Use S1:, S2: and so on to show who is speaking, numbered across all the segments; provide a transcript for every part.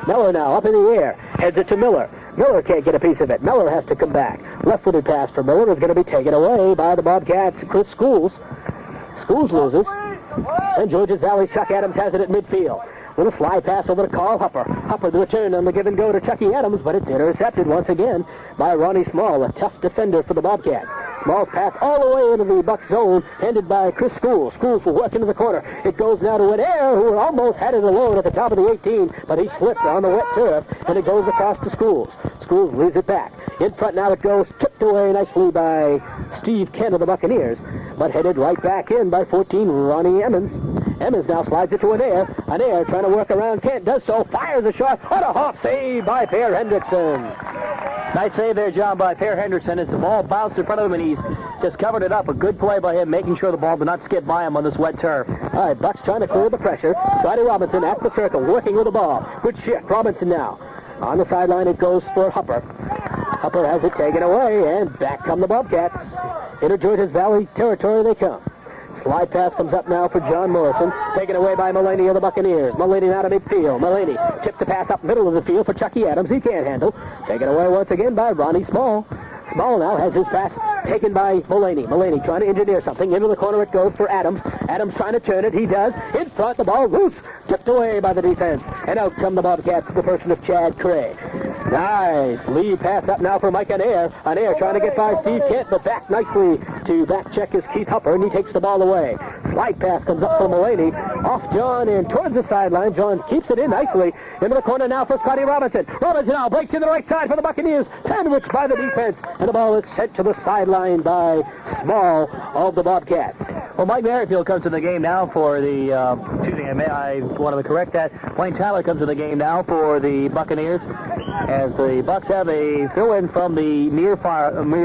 S1: Miller now up in the air. Heads it to Miller. Miller can't get a piece of it. Miller has to come back. Left-footed pass for Miller is going to be taken away by the Bobcats. Chris Schools. Schools loses. And Georges Valley Chuck Adams has it at midfield. With a slide pass over to Carl Hupper. Hupper the return on the give and go to Chucky Adams, but it's intercepted once again by Ronnie Small, a tough defender for the Bobcats. Small's pass all the way into the Buck zone, handed by Chris Schools. Schools will work into the corner. It goes now to Adair, who almost had it alone at the top of the 18, but he slipped on the wet turf, and it goes across to Schools. Schools leads it back. In front now it goes, tipped away nicely by Steve Kent of the Buccaneers, but headed right back in by 14, Ronnie Emmons. Emmons now slides it to Adair. Adair trying to work around Kent, does so, fires a shot. What a hop save by Per Hendrickson.
S2: Nice save there, John, by Per Hendrickson as the ball bounced in front of him, and he's just covered it up. A good play by him, making sure the ball did not skip by him on this wet turf.
S1: All right, Bucks trying to clear the pressure. Scotty Robinson at the circle, working with the ball. Good shift, Robinson now. On the sideline it goes for Hupper. Hupper has it taken away, and back come the Bobcats. Into Georges Valley territory they come. Slide pass comes up now for John Morrison, taken away by Mulaney of the Buccaneers. Mulaney out of midfield. Mulaney tips the pass up middle of the field for Chucky Adams. He can't handle. Taken away once again by Ronnie Small. Small now has his pass taken by Mulaney. Mulaney trying to engineer something. Into the corner it goes for Adams. Adams trying to turn it. He does. In front, the ball loose. Tipped away by the defense. And out come the Bobcats, the person of Chad Cray. Nice lead pass up now for Mike Anair. Anair trying to get by Steve Kent, but back nicely to back check is Keith Hupper, and he takes the ball away. Slide pass comes up for Mulaney. Off John and towards the sideline. John keeps it in nicely. Into the corner now for Scotty Robinson. Robinson now breaks to the right side for the Buccaneers. Sandwiched by the defense. And the ball is sent to the sideline by Small of the Bobcats.
S2: Well, Mike Merrifield comes to the game now for the, I want to correct that. Wayne Tyler comes to the game now for the Buccaneers as the Bucks have a throw-in from the near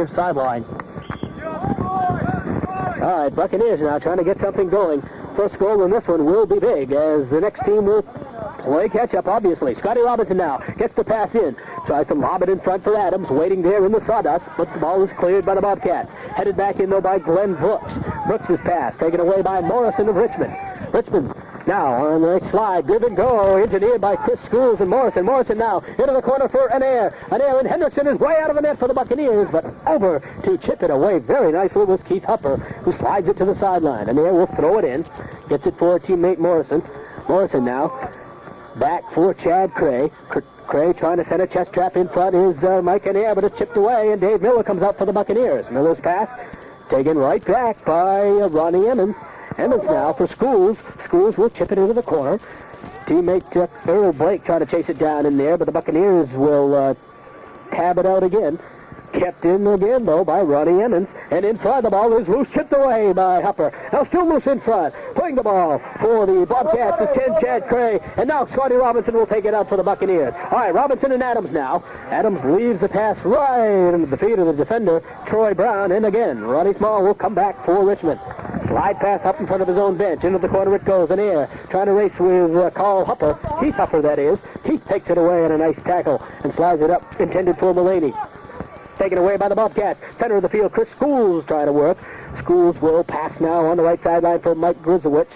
S2: sideline.
S1: All right, Buccaneers now trying to get something going. First goal in this one will be big as the next team will play catch-up, obviously. Scotty Robinson now gets the pass in. Tries to lob it in front for Adams, waiting there in the sawdust, but the ball is cleared by the Bobcats. Headed back in, though, by Glenn Brooks. Brooks' pass taken away by Morrison of Richmond. Richmond now on the right slide. Give and go. Engineered by Chris Schools and Morrison. Morrison now into the corner for Anair. Anair and Hendrickson is way out of the net for the Buccaneers, but over to chip it away very nicely was Keith Hupper, who slides it to the sideline. Anair will throw it in. Gets it for teammate Morrison. Morrison now back for Chad Cray. Cray trying to send a chest trap in front is Mike Anair, but it's chipped away, and Dave Miller comes out for the Buccaneers. Miller's pass taken right back by Ronnie Emmons. Emmons now for Schools. Schools will chip it into the corner. Teammate Earl Blake trying to chase it down in there, but the Buccaneers will tab it out again. Kept in again, though, by Ronnie Emmons. And in front, the ball is loose, chipped away by Hupper. Now still loose in front. Playing the ball for the Bobcats is Ken Chad Cray. And now Scotty Robinson will take it out for the Buccaneers. All right, Robinson and Adams now. Adams leaves the pass right into the feet of the defender, Troy Brown. And again, Ronnie Small will come back for Richmond. Slide pass up in front of his own bench. Into the corner it goes. In air, trying to race with Carl Hupper. Keith Hupper, that is. Keith takes it away in a nice tackle and slides it up, intended for Mulaney. Taken away by the Bobcats. Center of the field, Chris Schools trying to work. Schools will pass now on the right sideline for Mike Grisowicz.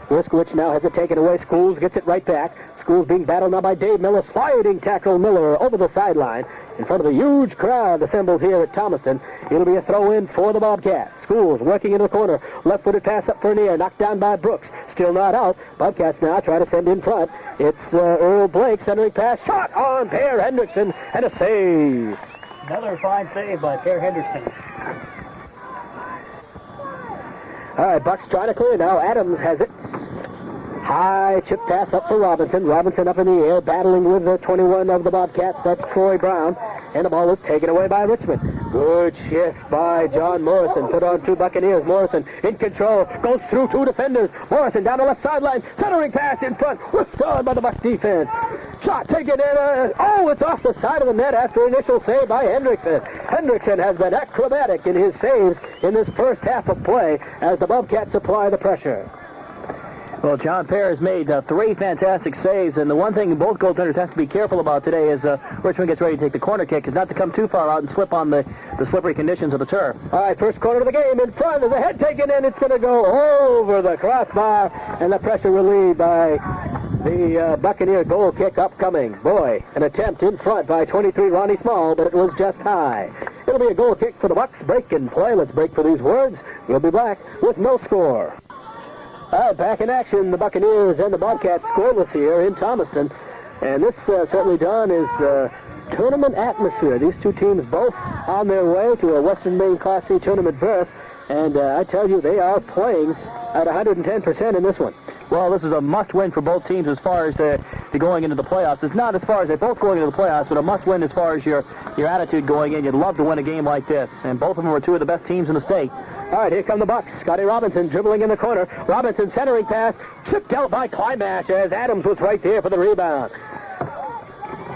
S1: Grisowicz now has it taken away. Schools gets it right back. Schools being battled now by Dave Miller. Sliding tackle Miller over the sideline in front of the huge crowd assembled here at Thomaston. It'll be a throw-in for the Bobcats. Schools working in the corner. Left-footed pass up for Neer. Knocked down by Brooks. Still not out. Bobcats now try to send in front. It's Earl Blake centering pass. Shot on Per Hendrickson and a save.
S2: Another fine save by Per Hendrickson.
S1: All right, Bucks trying to clear now. Adams has it. High chip pass up for Robinson. Robinson up in the air, battling with the 21 of the Bobcats. That's Troy Brown. And the ball is taken away by Richmond. Good shift by John Morrison. Put on two Buccaneers. Morrison in control. Goes through two defenders. Morrison down the left sideline. Centering pass in front. Withdrawn by the Bucs defense. Shot taken in. It's off the side of the net after initial save by Hendrickson. Hendrickson has been acrobatic in his saves in this first half of play as the Bobcats apply the pressure.
S2: Well, John Per has made three fantastic saves, and the one thing both goaltenders have to be careful about today is Richmond gets ready to take the corner kick is not to come too far out and slip on the slippery conditions of the turf.
S1: All right, first corner of the game in front of the head taken in. It's going to go over the crossbar, and the pressure relieved by The Buccaneer goal kick upcoming. Boy, an attempt in front by 23 Ronnie Small, but it was just high. It'll be a goal kick for the Bucks. Break and play. Let's break for these words. We'll be back with no score. Back in action, the Buccaneers and the Bobcats scoreless here in Thomaston. And this, certainly, Don, is tournament atmosphere. These two teams both on their way to a Western Maine Class C tournament berth. And I tell you, they are playing at 110% in this one.
S2: Well, this is a must-win for both teams as far as the going into the playoffs. It's not as far as they're both going into the playoffs, but a must-win as far as your attitude going in. You'd love to win a game like this. And both of them are two of the best teams in the state.
S1: All right, here come the Bucks. Scotty Robinson dribbling in the corner. Robinson centering pass. Chipped out by Climash as Adams was right there for the rebound.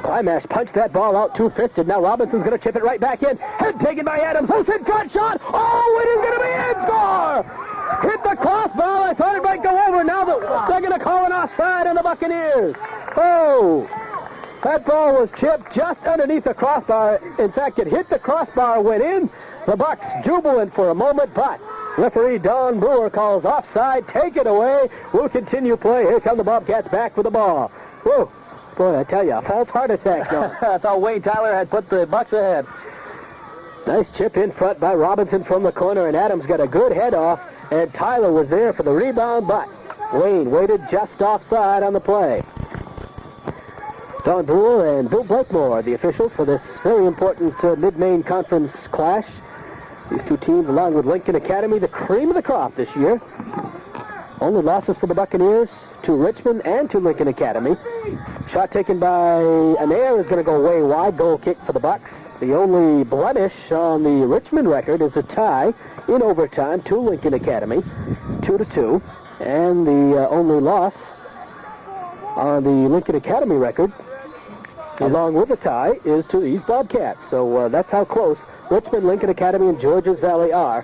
S1: Climash punched that ball out two-fisted. Now Robinson's going to chip it right back in. Head taken by Adams. Wilson cut shot. Oh, it is going to be in. Score! Hit the crossbar. I thought it might go over. Now they're going to call an offside on the Buccaneers. Oh! That ball was chipped just underneath the crossbar. In fact, it hit the crossbar, went in. The Bucks jubilant for a moment, but referee Don Brewer calls offside. Take it away. We'll continue play. Here come the Bobcats back with the ball. Whoa. Boy, I tell you, a false heart attack, Don.
S2: I thought Wayne Tyler had put the Bucks ahead.
S1: Nice chip in front by Robinson from the corner, and Adams got a good head off, and Tyler was there for the rebound, but Wayne waited just offside on the play. Don Brewer and Bill Blakemore, the officials for this very important Mid-Maine Conference clash. These two teams, along with Lincoln Academy, the cream of the crop this year. Only losses for the Buccaneers to Richmond and to Lincoln Academy. Shot taken by Anair is going to go way wide. Goal kick for the Bucks. The only blemish on the Richmond record is a tie in overtime to Lincoln Academy, 2-2. And the only loss on the Lincoln Academy record, along with the tie, is to these Bobcats. So that's how close Richmond, Lincoln Academy, and Georges Valley are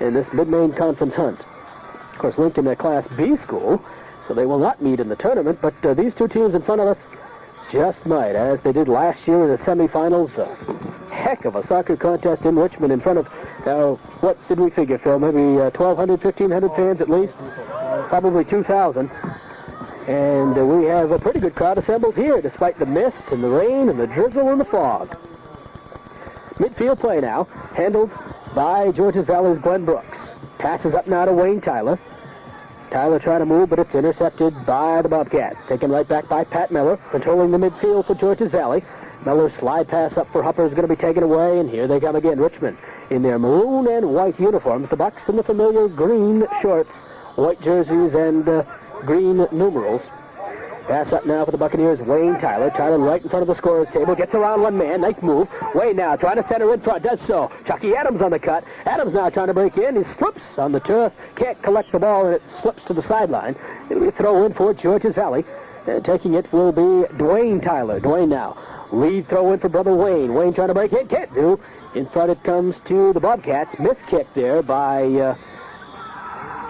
S1: in this Mid-Maine Conference hunt. Of course, Lincoln, a Class B school, so they will not meet in the tournament, but these two teams in front of us just might, as they did last year in the semifinals. A heck of a soccer contest in Richmond in front of, what did we figure, Phil? Maybe 1,200, 1,500 fans at least? Probably 2,000. And we have a pretty good crowd assembled here, despite the mist and the rain and the drizzle and the fog. Midfield play now, handled by Georges Valley's Glenn Brooks. Passes up now to Wayne Tyler. Tyler trying to move, but it's intercepted by the Bobcats. Taken right back by Pat Miller, controlling the midfield for Georges Valley. Miller's slide pass up for Hupper is going to be taken away, and here they come again. Richmond in their maroon and white uniforms. The Bucks in the familiar green shorts, white jerseys, and green numerals. Pass up now for the Buccaneers, Wayne Tyler. Tyler right in front of the scorer's table. Gets around one man. Nice move. Wayne now trying to center in front. Does so. Chucky Adams on the cut. Adams now trying to break in. He slips on the turf. Can't collect the ball, and it slips to the sideline. It'll be a throw in for Georges Valley. And taking it will be Dwayne Tyler. Dwayne now. Lead throw in for brother Wayne. Wayne trying to break in. Can't do. In front it comes to the Bobcats. Miss kick there by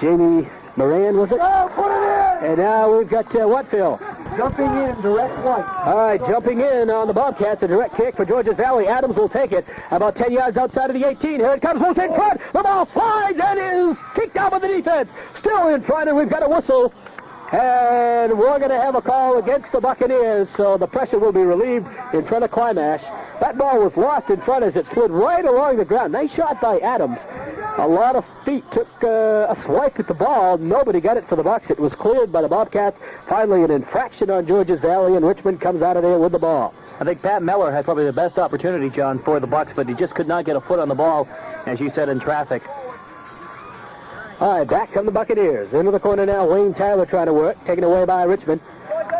S1: Jamie Moran, was it?
S3: Oh, put it in!
S1: And now we've got what, Phil?
S3: Jumping in, direct white.
S1: All right, jumping in on the Bobcats, a direct kick for Georges Valley. Adams will take it about 10 yards outside of the 18. Here it comes, loose in front. The ball slides and is kicked out by the defense. Still in front, and we've got a whistle. And we're going to have a call against the Buccaneers, so the pressure will be relieved in front of Climash. That ball was lost in front as it slid right along the ground. Nice shot by Adams. A lot of feet took a swipe at the ball. Nobody got it for the Bucks. It was cleared by the Bobcats. Finally, an infraction on Georges Valley, and Richmond comes out of there with the ball.
S2: I think Pat Miller had probably the best opportunity, John, for the Bucks, but he just could not get a foot on the ball, as you said, in traffic.
S1: All right, back come the Buccaneers. Into the corner now, Wayne Tyler trying to work, taken away by Richmond.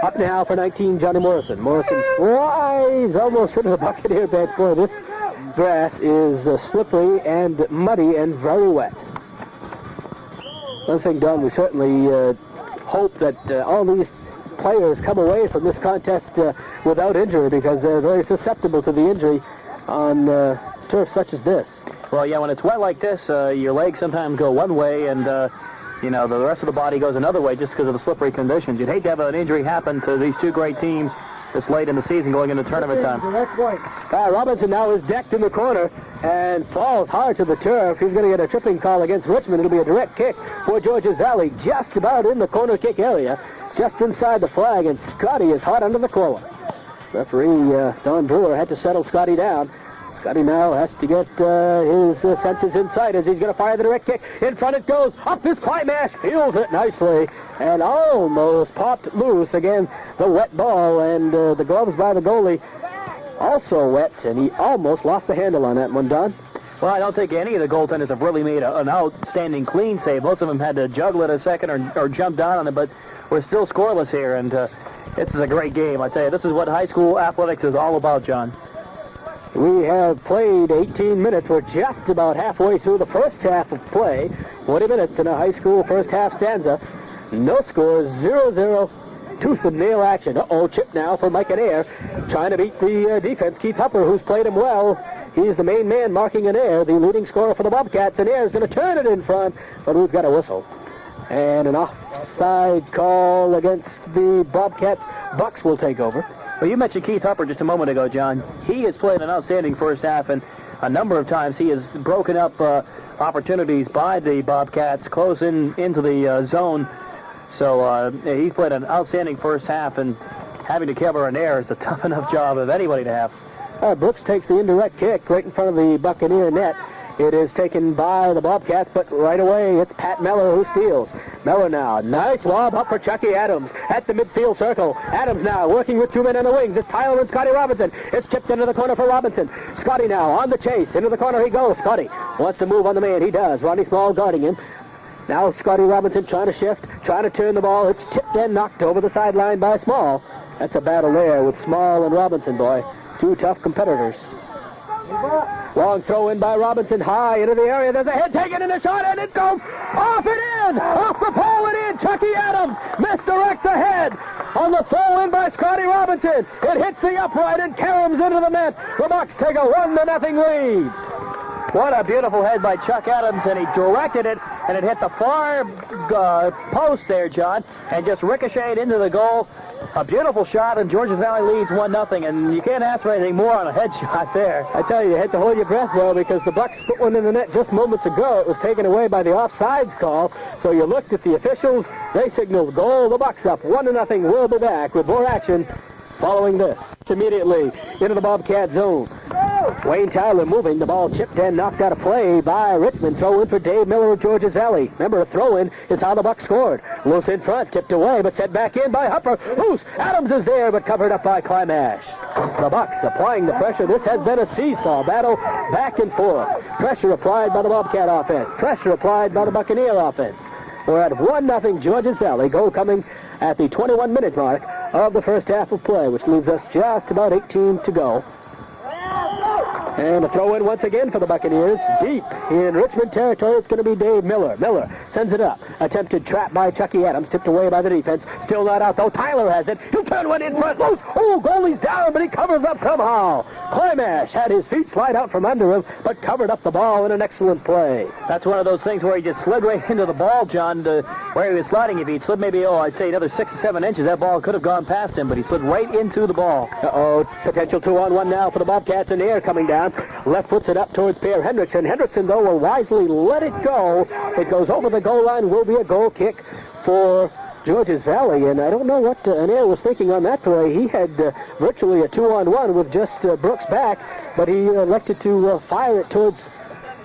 S1: Up now for 19, Johnny Morrison. Morrison flies almost into the Buccaneer bench. Boy, this grass is slippery and muddy and very wet. One thing, Don, we certainly hope that all these players come away from this contest without injury, because they're very susceptible to the injury on turf such as this.
S2: Well, yeah, when it's wet like this, your legs sometimes go one way, and you know, the rest of the body goes another way just because of the slippery conditions. You'd hate to have an injury happen to these two great teams this late in the season going into tournament time.
S1: Robinson now is decked in the corner and falls hard to the turf. He's going to get a tripping call against Richmond. It'll be a direct kick for Georges Valley, just about in the corner kick area. just inside the flag, and Scotty is hot under the collar. Referee Don Brewer had to settle Scotty down. Scotty now has to get his senses inside as he's going to fire the direct kick. In front it goes. Up is Climash. Fields it nicely and almost popped loose. Again, the wet ball, and the gloves by the goalie also wet, and he almost lost the handle on that one, Don.
S2: Well, I don't think any of the goaltenders have really made an outstanding clean save. Most of them had to juggle it a second or jump down on it, but we're still scoreless here, and this is a great game. I tell you, this is what high school athletics is all about, John.
S1: We have played 18 minutes. We're just about halfway through the first half of play. 40 minutes in a high school first half stanza. No scores, 0-0. Tooth and nail action. Chip now for Mike Anair. Trying to beat the defense. Keith Hupper, who's played him well. He's the main man marking Anair, the leading scorer for the Bobcats. Anair is going to turn it in front, but we've got a whistle. And an offside call against the Bobcats. Bucks will take over.
S2: Well, you mentioned Keith Hupper just a moment ago, John. He has played an outstanding first half, and a number of times he has broken up opportunities by the Bobcats close into the zone. So he's played an outstanding first half, and having to cover an error is a tough enough job of anybody to have.
S1: Brooks takes the indirect kick right in front of the Buccaneer net. It is taken by the Bobcats, but right away it's Pat Meller who steals. Meller now, nice lob up for Chucky Adams at the midfield circle. Adams now working with two men on the wings. It's Tyler and Scotty Robinson. It's chipped into the corner for Robinson. Scotty now on the chase. Into the corner he goes. Scotty wants to move on the man. He does. Ronnie Small guarding him. Now Scotty Robinson trying to shift, trying to turn the ball. It's tipped and knocked over the sideline by Small. That's a battle there with Small and Robinson, boy. Two tough competitors. Long throw in by Robinson, high into the area. There's a head taken and a shot, and it goes off and in! Off the pole and in! Chucky Adams misdirects the head on the throw in by Scotty Robinson. It hits the upright and caroms into the net. The Bucks take a 1-0 lead.
S2: What a beautiful head by Chuck Adams, and he directed it, and it hit the far post there, John, and just ricocheted into the goal. A beautiful shot, and Georges Valley leads 1-0, and you can't ask for anything more on a headshot there.
S1: I tell you had to hold your breath, though, because the Bucks put one in the net just moments ago. It was taken away by the offsides call, so you looked at the officials. They signaled goal. The Bucks up 1-0. We'll be back with more action following this. Immediately into the Bobcat zone. Wayne Tyler moving. The ball chipped and knocked out of play by Richmond. Throw in for Dave Miller of Georges Valley. Remember, a throw-in is how the Bucks scored. Loose in front, tipped away, but set back in by Hupper. Loose. Adams is there, but covered up by Climash. The Bucks applying the pressure. This has been a seesaw battle, back and forth. Pressure applied by the Bobcat offense. Pressure applied by the Buccaneer offense. We're at 1-0 Georges Valley. Goal coming at the 21-minute mark of the first half of play, which leaves us just about 18 to go. And a throw in once again for the Buccaneers. Deep in Richmond territory, it's going to be Dave Miller. Miller sends it up. Attempted trap by Chucky Adams. Tipped away by the defense. Still not out, though. Tyler has it. He'll turn one in front. Loose. Oh, goalie's down, but he covers up somehow. Climash had his feet slide out from under him, but covered up the ball in an excellent play.
S2: That's one of those things where he just slid right into the ball, John, where he was sliding. If he'd slid maybe, I'd say another 6 or 7 inches, that ball could have gone past him, but he slid right into the ball.
S1: Potential 2-on-1 now for the Bobcats in the air coming down. Left puts it up towards Pierre Hendrickson. Hendrickson, though, will wisely let it go. It goes over the goal line. Will be a goal kick for Georges Valley. And I don't know what Anair was thinking on that play. He had virtually a 2-on-1 with just Brooks back, but he elected to fire it towards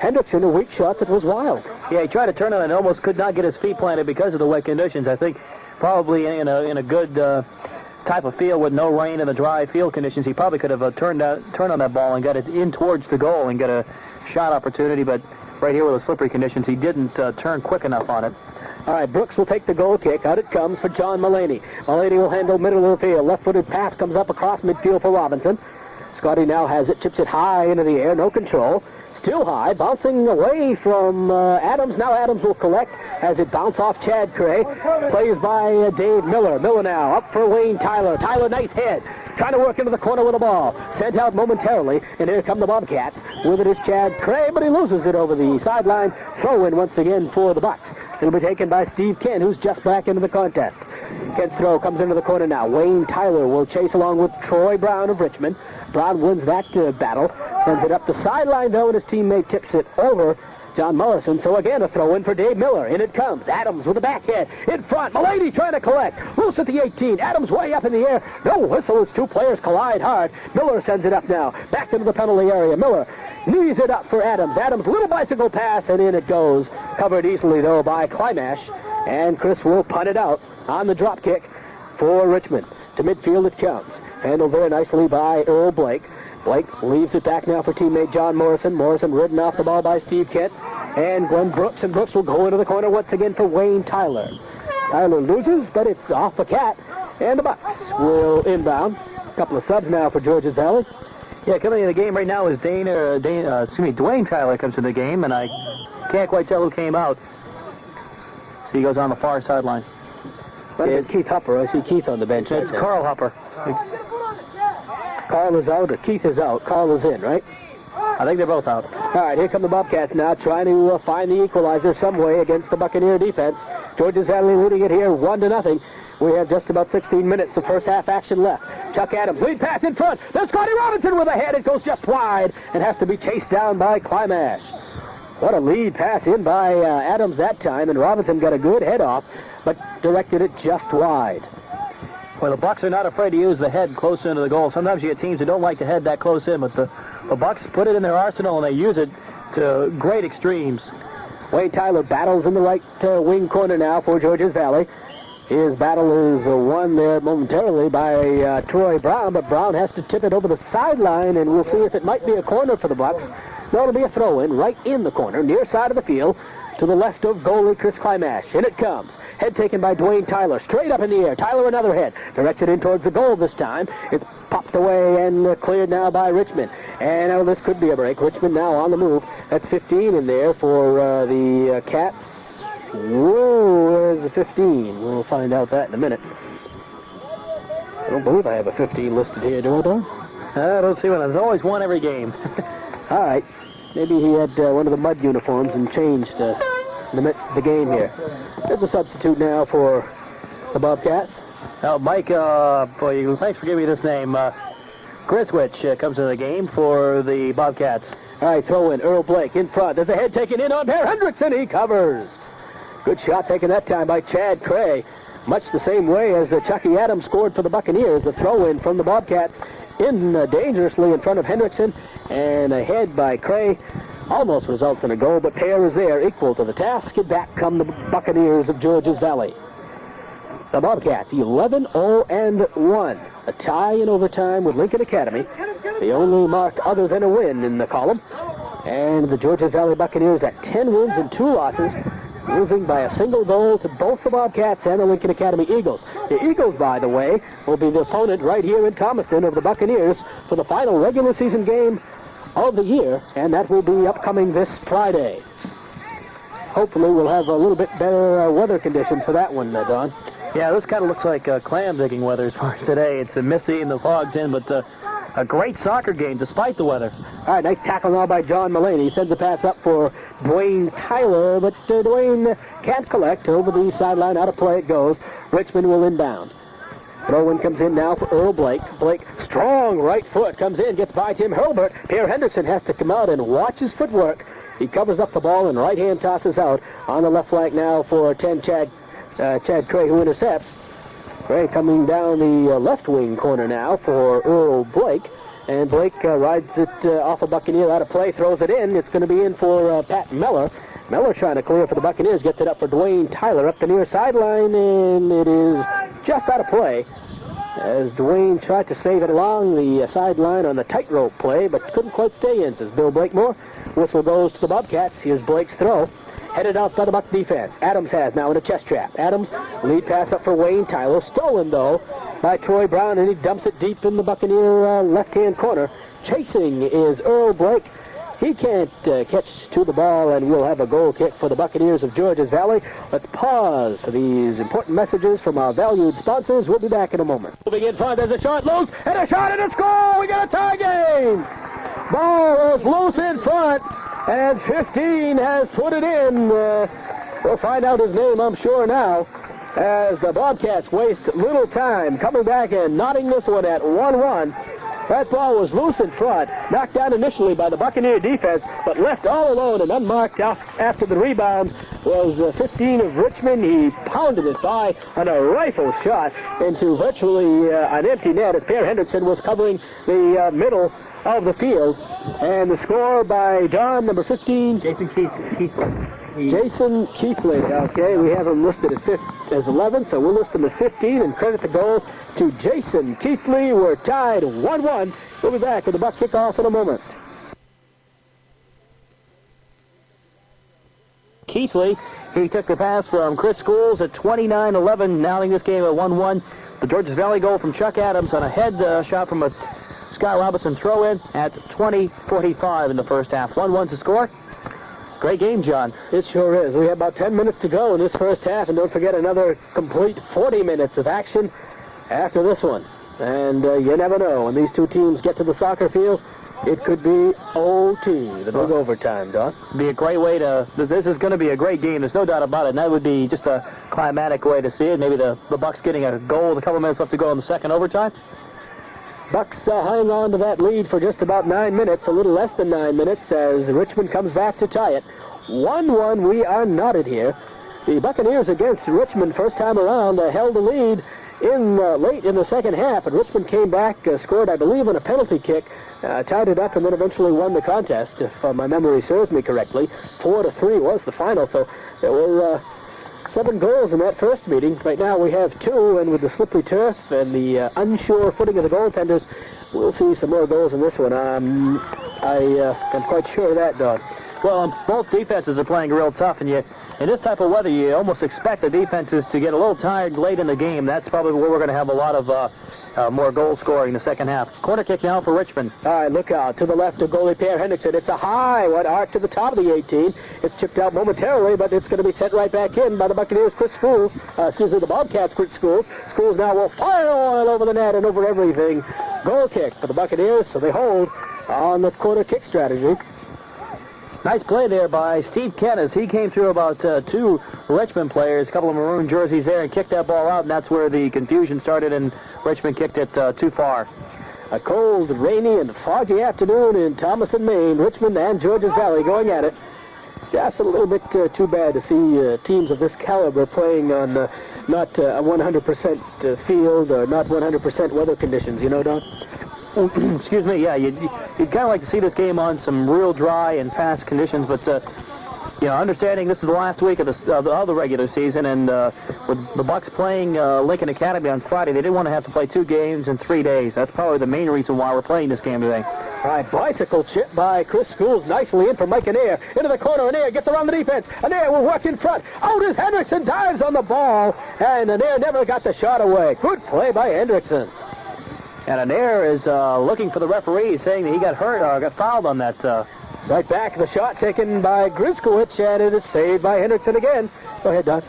S1: Hendrickson, a weak shot that was wild.
S2: Yeah, he tried to turn it and almost could not get his feet planted because of the wet conditions. I think probably in a good type of field with no rain and the dry field conditions, he probably could have turned on that ball and got it in towards the goal and get a shot opportunity, but right here with the slippery conditions, he didn't turn quick enough on it.
S1: All right, Brooks will take the goal kick. Out it comes for John Mulaney. Mulaney will handle middle of the field. Left-footed pass comes up across midfield for Robinson. Scotty now has it, tips it high into the air, no control. Still high, bouncing away from Adams. Now Adams will collect as it bounces off Chad Cray. Plays by Dave Miller. Miller now up for Wayne Tyler. Tyler, nice head. Trying to work into the corner with the ball. Sent out momentarily, and here come the Bobcats. With it is Chad Cray, but he loses it over the sideline. Throw in once again for the Bucks. It'll be taken by Steve Kent, who's just back into the contest. Kent's throw comes into the corner now. Wayne Tyler will chase along with Troy Brown of Richmond. Brown wins that battle. Sends it up the sideline, though, and his teammate tips it over John Morrison. So again, a throw in for Dave Miller. In it comes. Adams with a backhand. In front. Mullaney trying to collect. Loose at the 18. Adams way up in the air. No whistle as two players collide hard. Miller sends it up now. Back into the penalty area. Miller knees it up for Adams. Adams, little bicycle pass, and in it goes. Covered easily, though, by Klimash. And Chris will punt it out on the drop kick for Richmond. To midfield it comes. Handled very nicely by Earl Blake. Blake leaves it back now for teammate John Morrison. Morrison ridden off the ball by Steve Kent. And Glenn Brooks, and Brooks will go into the corner once again for Wayne Tyler. Tyler loses, but it's off the cat, and the Bucks will inbound. A couple of subs now for Georges Valley.
S2: Yeah, coming in the game right now is Dwayne Tyler comes to the game, and I can't quite tell who came out. So he goes on the far sideline.
S1: It's Keith Hupper. I see Keith on the bench.
S2: It's Carl Hupper.
S1: Carl is out, or Keith is out. Carl is in, right?
S2: I think they're both out.
S1: All right, here come the Bobcats now, trying to find the equalizer some way against the Buccaneer defense. Georges Valley leading it here 1-0. We have just about 16 minutes of first half action left. Chuck Adams, lead pass in front. There's Scotty Robinson with a head. It goes just wide and has to be chased down by Klimash. What a lead pass in by Adams that time, and Robinson got a good head off, but directed it just wide.
S2: Well, the Bucks are not afraid to use the head close into the goal. Sometimes you get teams that don't like to head that close in, but the Bucks put it in their arsenal, and they use it to great extremes.
S1: Wayne Tyler battles in the right wing corner now for Georges Valley. His battle is won there momentarily by Troy Brown, but Brown has to tip it over the sideline, and we'll see if it might be a corner for the Bucks. No, it'll be a throw-in right in the corner, near side of the field, to the left of goalie Chris Klimash. In it comes. Head taken by Dwayne Tyler, straight up in the air. Tyler another head, directed in towards the goal this time. It's popped away and cleared now by Richmond. And this could be a break. Richmond now on the move. That's 15 in there for the Cats. Whoa, where's the 15? We'll find out that in a minute. I don't believe I have a 15 listed here, do I, Don?
S2: I don't see one. There's always one every game.
S1: All right. Maybe he had one of the mud uniforms and changed in the midst of the game here. There's a substitute now for the Bobcats.
S2: Now, Mike, thanks for giving me this name. Griswich comes to the game for the Bobcats.
S1: All right, throw in. Earl Blake in front. There's a head taken in on Per Hendrickson. He covers. Good shot taken that time by Chad Cray. Much the same way as Chucky Adams scored for the Buccaneers. The throw in from the Bobcats in dangerously in front of Hendrickson. And a head by Cray almost results in a goal, but Per is there, equal to the task, and back come the Buccaneers of Georges Valley. The Bobcats, 11-0-1. A tie in overtime with Lincoln Academy. The only mark other than a win in the column. And the Georges Valley Buccaneers at 10 wins and 2 losses, losing by a single goal to both the Bobcats and the Lincoln Academy Eagles. The Eagles, by the way, will be the opponent right here in Thomaston of the Buccaneers for the final regular season game of the year, and that will be upcoming this Friday. Hopefully we'll have a little bit better weather conditions for that one, Don.
S2: Yeah, this kind of looks like clam digging weather as far as today. It's misty and the fog's in, but a great soccer game despite the weather.
S1: All right, nice tackle now by John Mullaney. He sends the pass up for Dwayne Tyler, but Dwayne can't collect. Over the sideline, out of play it goes. Richmond will inbound. Throw-in comes in now for Earl Blake. Blake, strong right foot, comes in, gets by Tim Hurlbert. Pierre Henderson has to come out and watch his footwork. He covers up the ball and right hand tosses out on the left flank now for 10 Chad Cray, who intercepts. Cray coming down the left wing corner now for Earl Blake. And Blake rides it off a Buccaneer out of play, throws it in. It's going to be in for Pat Miller. Miller trying to clear for the Buccaneers, gets it up for Dwayne Tyler up the near sideline, and it is just out of play as Dwayne tried to save it along the sideline on the tightrope play, but couldn't quite stay in, says Bill Blakemore. Whistle goes to the Bobcats. Here's Blake's throw. Headed out by the Buck defense. Adams has now in a chest trap. Adams, lead pass up for Wayne Tyler. Stolen, though, by Troy Brown, and he dumps it deep in the Buccaneer left-hand corner. Chasing is Earl Blake. He can't catch to the ball, and we'll have a goal kick for the Buccaneers of Georges Valley. Let's pause for these important messages from our valued sponsors. We'll be back in a moment. Moving in front, there's a shot loose, and a shot and a score! We got a tie game! Ball is loose in front, and 15 has put it in. We'll find out his name, I'm sure, now, as the Bobcats waste little time coming back and knotting this one at 1-1. That ball was loose in front, knocked down initially by the Buccaneer defense, but left all alone and unmarked out after the rebound was 15 of Richmond. He pounded it by on a rifle shot into virtually an empty net as Per Hendrickson was covering the middle of the field. And the score by Don, number 15.
S2: Jason Keithley.
S1: Jason Keithley. Okay, we have him listed as 11, so we'll list him as 15 and credit the goal to Jason Keithley. We're tied 1-1. We'll be back with the Buck kickoff in a moment.
S2: Keithley, he took the pass from Chris Schools at 29-11, nailing this game at 1-1. The Georges Valley goal from Chuck Adams on a head shot from a Scott Robinson throw-in at 20:45 in the first half. 1-1 to score. Great game, John.
S1: It sure is. We have about 10 minutes to go in this first half, and don't forget another complete 40 minutes of action after this one. And you never know. When these two teams get to the soccer field, it could be OT, the big overtime, Don.
S2: Be a great way to... This is going to be a great game. There's no doubt about it. And that would be just a climatic way to see it. Maybe the Bucks getting a goal with a couple minutes left to go in the second overtime.
S1: Bucks hang on to that lead for just about 9 minutes, a little less than 9 minutes, as Richmond comes back to tie it. 1-1, we are knotted here. The Buccaneers against Richmond first time around held the lead in late in the second half, and Richmond came back, scored, I believe, on a penalty kick, tied it up, and then eventually won the contest, if my memory serves me correctly. 4-3 was the final, so there were 7 goals in that first meeting. Right now we have 2, and with the slippery turf and the unsure footing of the goaltenders, we'll see some more goals in this one. I'm quite sure of that, Don.
S2: Well, both defenses are playing real tough, and in this type of weather, you almost expect the defenses to get a little tired late in the game. That's probably where we're going to have a lot of more goal scoring in the second half. Corner kick now for Richmond.
S1: All right, look out. To the left of goalie Per Hendrickson. It's a high one arc to the top of the 18. It's chipped out momentarily, but it's going to be sent right back in by the Buccaneers' Chris Schools. The Bobcats' Chris Schools. Schools now will fire all over the net and over everything. Goal kick for the Buccaneers, so they hold on the corner kick strategy.
S2: Nice play there by Steve Kennis. He came through about 2 Richmond players, a couple of maroon jerseys there, and kicked that ball out, and that's where the confusion started, and Richmond kicked it too far.
S1: A cold, rainy, and foggy afternoon in Thomason, Maine. Richmond and Georges Valley going at it. Just a little bit too bad to see teams of this caliber playing on not a 100% field or not 100% weather conditions, you know, Don?
S2: Excuse me, yeah, you'd kind of like to see this game on some real dry and fast conditions, but, understanding this is the last week of the regular season, and with the Bucks playing Lincoln Academy on Friday, they didn't want to have to play 2 games in 3 days. That's probably the main reason why we're playing this game today.
S1: All right, bicycle chip by Chris Schools, nicely in for Mike Anair. Into the corner, Anair gets around the defense. Anair will work in front. Out is Hendrickson, dives on the ball, and Anair never got the shot away. Good play by Hendrickson.
S2: And Anair is looking for the referee, saying that he got hurt or got fouled on that.
S1: Right back, the shot taken by Griskowicz, and it is saved by Hendrickson again. Go ahead, Don.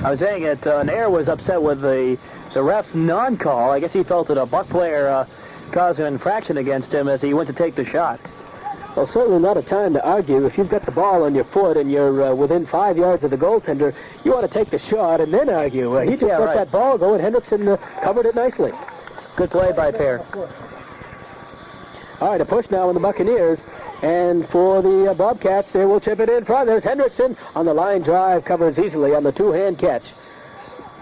S2: I was saying that Anair was upset with the ref's non-call. I guess he felt that a Buck player caused an infraction against him as he went to take the shot.
S1: Well, certainly not a time to argue. If you've got the ball on your foot and you're within 5 yards of the goaltender, you want to take the shot and then argue. He just let that ball go, and Hendrickson covered it nicely.
S2: Good play by Per.
S1: All right, a push now on the Buccaneers. And for the Bobcats, they will chip it in front. There's Hendrickson on the line drive, covers easily on the 2-hand catch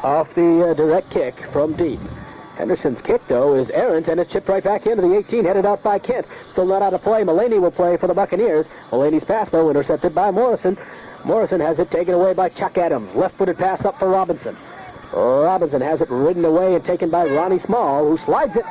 S1: off the direct kick from deep. Henderson's kick, though, is errant, and it's chipped right back into the 18, headed out by Kent. Still not out of play. Mullaney will play for the Buccaneers. Mullaney's pass, though, intercepted by Morrison. Morrison has it taken away by Chuck Adams. Left-footed pass up for Robinson. Robinson has it ridden away and taken by Ronnie Small, who slides it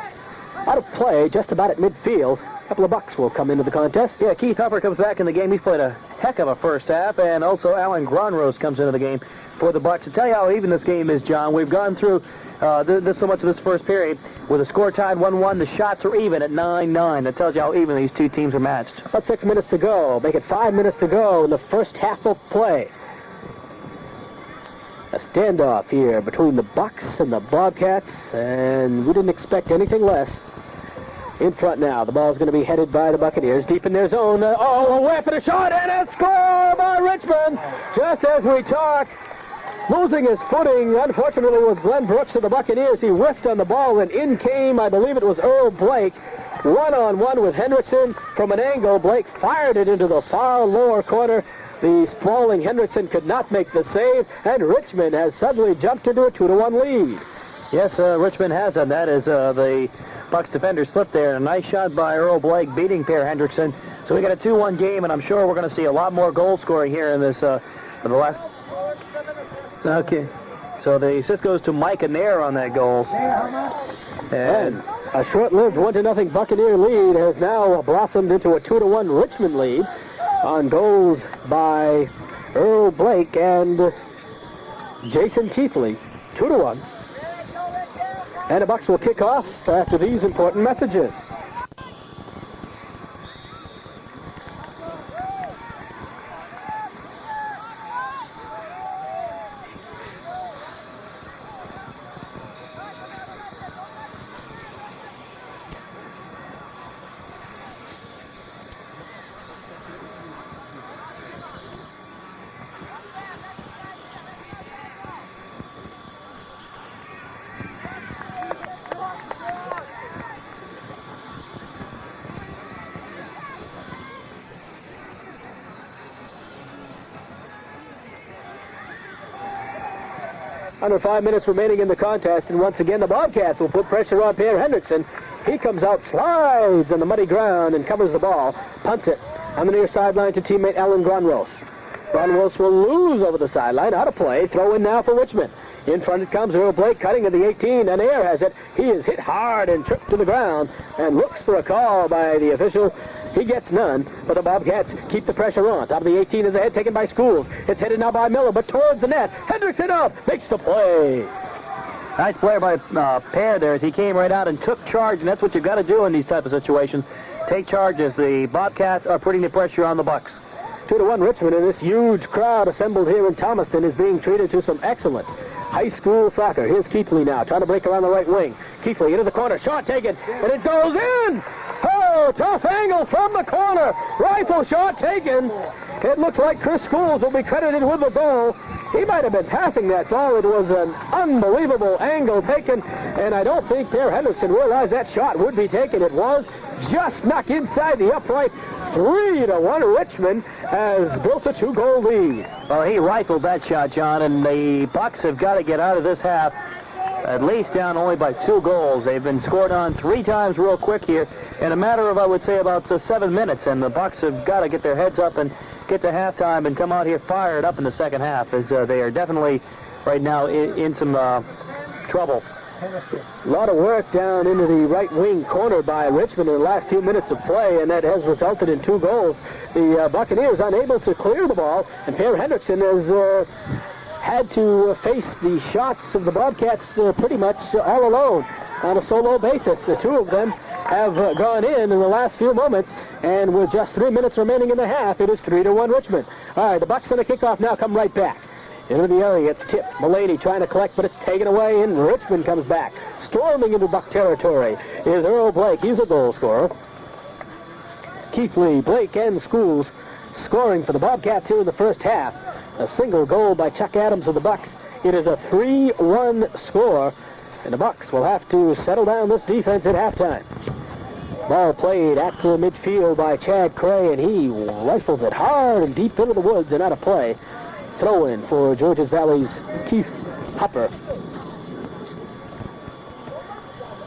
S1: out of play just about at midfield. A couple of Bucks will come into the contest.
S2: Yeah, Keith Huffer comes back in the game. He's played a heck of a first half, and also Alan Gronrose comes into the game for the Bucks. To tell you how even this game is, John, we've gone through this so much of this first period with the score tied 1-1. The shots are even at 9-9. That tells you how even these two teams are matched.
S1: About 6 minutes to go. Make it 5 minutes to go in the first half of play. A standoff here between the Bucks and the Bobcats, and we didn't expect anything less. In front now, the ball's going to be headed by the Buccaneers, deep in their zone. A weapon, a shot, and a score by Richmond! Just as we talk, losing his footing, unfortunately, was Glenn Brooks of the Buccaneers. He whiffed on the ball, and in came, I believe it was Earl Blake, One-on-one with Hendrickson from an angle. Blake fired it into the far lower corner. The sprawling Hendrickson could not make the save, and Richmond has suddenly jumped into a 2-1 lead.
S2: Yes, Richmond has done that as the Bucks defender slipped there. A nice shot by Earl Blake beating Per Hendrickson. So we got a 2-1 game, and I'm sure we're going to see a lot more goal scoring here in this the last. Okay. So the assist goes to Mike Anair on that goal.
S1: And a short-lived 1-0 Buccaneer lead has now blossomed into a 2-1 Richmond lead on goals by Earl Blake and Jason Keithley. 2-1. And the Bucks will kick off after these important messages. Under 5 minutes remaining in the contest, and once again the Bobcats will put pressure on Per Hendrickson. He comes out, slides on the muddy ground, and covers the ball, punts it on the near sideline to teammate Alan Gronros. Gronros will lose over the sideline, out of play, throw in now for Richmond. In front it comes Earl Blake, cutting at the 18, and Air has it. He is hit hard and tripped to the ground, and looks for a call by the official. He gets none, but the Bobcats keep the pressure on. Top of the 18 is ahead, taken by Schools. It's headed now by Miller, but towards the net. Hendrickson up, makes the play.
S2: Nice play by Per there as he came right out and took charge, and that's what you've got to do in these type of situations. Take charge as the Bobcats are putting the pressure on the Bucks.
S1: 2-1 Richmond, and this huge crowd assembled here in Thomaston is being treated to some excellent high school soccer. Here's Keithley now, trying to break around the right wing. Keithley into the corner, shot taken, and it goes in! Oh, tough angle from the corner. Rifle shot taken. It looks like Chris Schools will be credited with the goal. He might have been passing that ball. It was an unbelievable angle taken, and I don't think Per Hendrickson realized that shot would be taken. It was just snuck inside the upright. 3-1 Richmond has built a 2-goal lead.
S2: Well, he rifled that shot, John, and the Bucks have got to get out of this half at least down only by 2 goals. They've been scored on 3 times real quick here in a matter of, I would say, about 7 minutes, and the Bucks have got to get their heads up and get to halftime and come out here fired up in the second half, as they are definitely right now in some trouble.
S1: A lot of work down into the right wing corner by Richmond in the last few minutes of play, and that has resulted in 2 goals. The Buccaneers unable to clear the ball, and Per Hendrickson has had to face the shots of the Bobcats pretty much all alone on a solo basis. 2 of them have gone in the last few moments, and with just 3 minutes remaining in the half, it is 3-1 Richmond. All right, the Bucks on the kickoff now come right back. Into the area, it's tipped. Mullaney trying to collect, but it's taken away, and Richmond comes back. Storming into Buck territory is Earl Blake. He's a goal scorer. Keithley, Blake, and Schools scoring for the Bobcats here in the first half. A single goal by Chuck Adams of the Bucks. It is a 3-1 score, and the Bucks will have to settle down this defense at halftime. Ball played at the midfield by Chad Cray, and he rifles it hard and deep into the woods and out of play. Throw in for Georges Valley's Keith Hopper.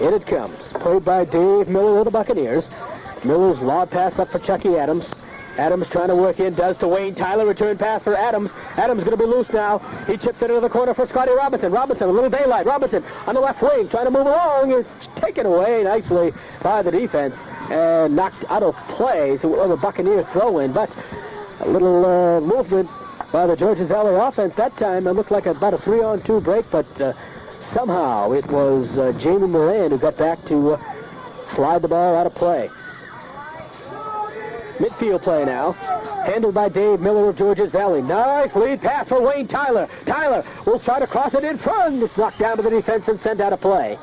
S1: In it comes, played by Dave Miller of the Buccaneers. Miller's lob pass up for Chucky Adams. Adams trying to work in, does to Wayne Tyler, return pass for Adams. Adams going to be loose now. He chips it into the corner for Scotty Robinson. Robinson, a little daylight. Robinson on the left wing, trying to move along, is taken away nicely by the defense and knocked out of play. So it was a Buccaneer throw-in, but a little movement by the Georges Valley offense that time. It looked like about a 3-on-2 break, but somehow it was Jamie Moran who got back to slide the ball out of play. Midfield play now, handled by Dave Miller of Georges Valley. Nice lead pass for Wayne Tyler. Tyler will try to cross it in front. It's knocked down to the defense and sent out of play.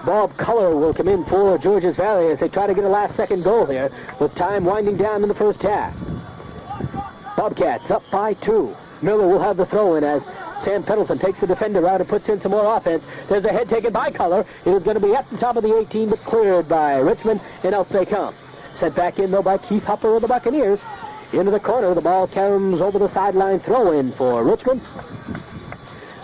S1: Bob Culler will come in for Georges Valley as they try to get a last-second goal here with time winding down in the first half. Bobcats up by 2. Miller will have the throw-in as Sam Pendleton takes the defender out and puts in some more offense. There's a head taken by Color. It is going to be at the top of the 18, but cleared by Richmond, and out they come. Sent back in, though, by Keith Hupper of the Buccaneers. Into the corner, the ball comes over the sideline, throw-in for Richmond.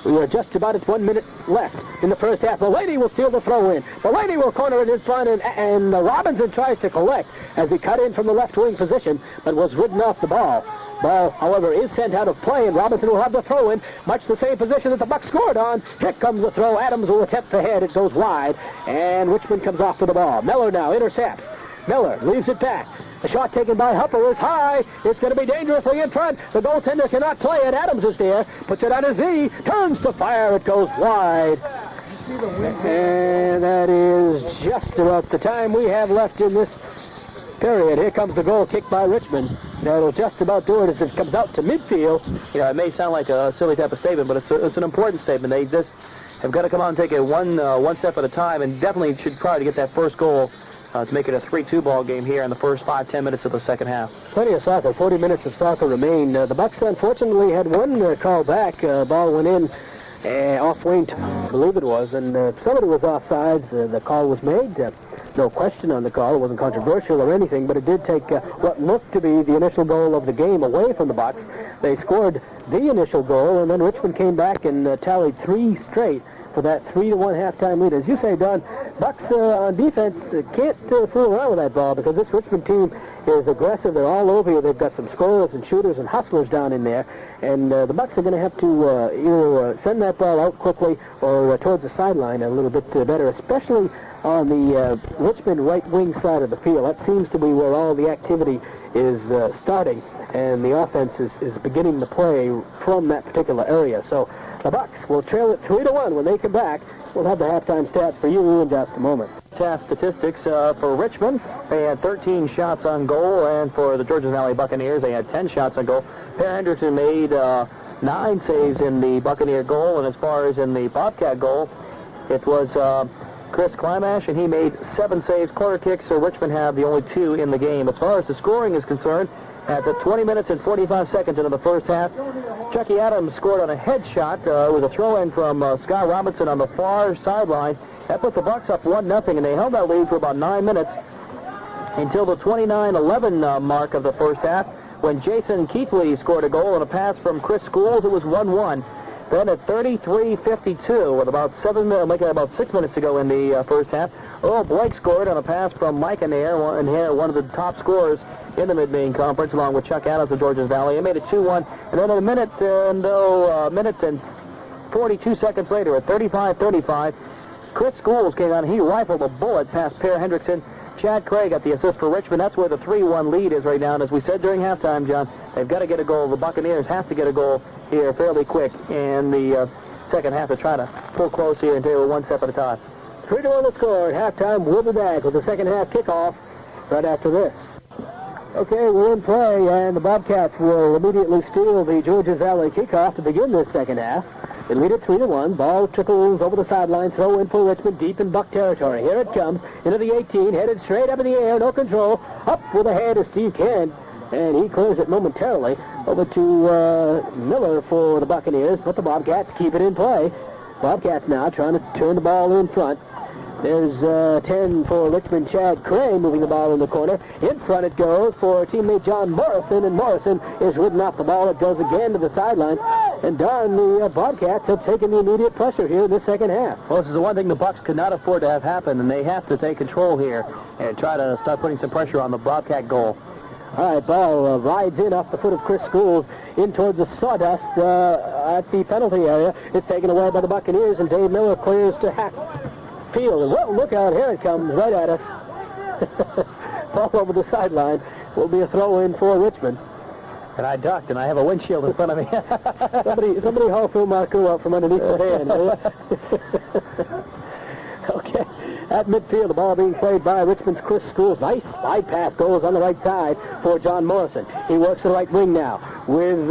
S1: We are just about at 1 minute left in the first half. Mullaney will steal the throw-in. Mullaney will corner it in front, and Robinson tries to collect as he cut in from the left wing position, but was ridden off the ball. Ball, however, is sent out of play, and Robinson will have the throw-in, much the same position that the Bucs scored on. Here comes the throw. Adams will attempt the head. It goes wide, and Richmond comes off with the ball. Miller now intercepts. Miller leaves it back. The shot taken by Hupper is high. It's going to be dangerously in front. The goaltender cannot play it. Adams is there. Puts it on his knee. Turns to fire. It goes wide. And that is just about the time we have left in this period. Here comes the goal kicked by Richmond. That'll just about do it as it comes out to midfield.
S2: You know, it may sound like a silly type of statement, but it's an important statement. They just have got to come out and take it one step at a time, and definitely should try to get that first goal to make it a 3-2 ball game here in the first 5-10 minutes of the second half.
S1: Plenty of soccer. 40 minutes of soccer remain. The Bucs unfortunately had one call back. Ball went in off Wayne, I believe it was, and somebody was offsides. The call was made. No question on the call. It wasn't controversial or anything, but it did take what looked to be the initial goal of the game away from the Bucs. They scored the initial goal, and then Richmond came back and tallied 3 straight for that 3-1 halftime lead. As you say, Don, Bucs on defense can't fool around with that ball because this Richmond team is aggressive. They're all over you. They've got some scorers and shooters and hustlers down in there. And the Bucs are going to have to either send that ball out quickly or towards the sideline a little bit better, especially on the Richmond right wing side of the field. That seems to be where all the activity is starting, and the offense is beginning to play from that particular area. So the Bucs will trail it 3-1 when they come back. We'll have the halftime stats for you in just a moment.
S2: Half statistics for Richmond. They had 13 shots on goal, and for the Georges Valley Buccaneers, they had 10 shots on goal. Per Hendrickson made 9 saves in the Buccaneer goal, and as far as in the Bobcat goal, it was Chris Klimash, and he made 7 saves. Corner kicks, so Richmond have the only 2 in the game. As far as the scoring is concerned, at the 20 minutes and 45 seconds into the first half, Chucky Adams scored on a headshot. It was a throw-in from Scott Robinson on the far sideline. That put the Bucs up 1-0, and they held that lead for about 9 minutes until the 29-11 mark of the first half, when Jason Keithley scored a goal on a pass from Chris Schools. It was 1-1. Then at 33:52, with about 6 minutes to go in the first half, Earl Blake scored on a pass from Mike Anair, one of the top scorers in the Mid-Main Conference, along with Chuck Adams of Georges Valley. He made it 2-1, and then a minute and 42 seconds later, at 35:35, Chris Schools came on. He rifled a bullet past Per Hendrickson. Chad Craig got the assist for Richmond. That's where the 3-1 lead is right now. And as we said during halftime, John, they've got to get a goal. The Buccaneers have to get a goal here fairly quick in the second half to try to pull close here and take it 1 step at a time.
S1: 3-1 the score at halftime. We'll be back with the second half kickoff right after this. Okay, we're in play, and the Bobcats will immediately steal the Georges Valley kickoff to begin this second half. They lead it 3-1. Ball trickles over the sideline. Throw in for Richmond deep in Buck territory. Here it comes into the 18, headed straight up in the air, no control. Up with a head is Steve Kent, and he clears it momentarily over to Miller for the Buccaneers, but the Bobcats keep it in play. Bobcats now trying to turn the ball in front. There's 10 for Richmond. Chad Cray moving the ball in the corner. In front it goes for teammate John Morrison, and Morrison is ridden off the ball. It goes again to the sideline. And darn, the Bobcats have taken the immediate pressure here in this second half.
S2: Well, this is the one thing the Bucs could not afford to have happen, and they have to take control here and try to start putting some pressure on the Bobcat goal.
S1: All right, ball rides in off the foot of Chris Schools in towards the sawdust at the penalty area. It's taken away by the Buccaneers, and Dave Miller clears to half field. And well, look out, here it comes right at us. Ball over the sideline. Will be a throw-in for Richmond.
S2: And I ducked, and I have a windshield in front of me.
S1: somebody haul Phil Marcoux out from underneath the hand, will you? Okay. At midfield, the ball being played by Richmond's Chris Schools. Nice slide pass goes on the right side for John Morrison. He works the right wing now with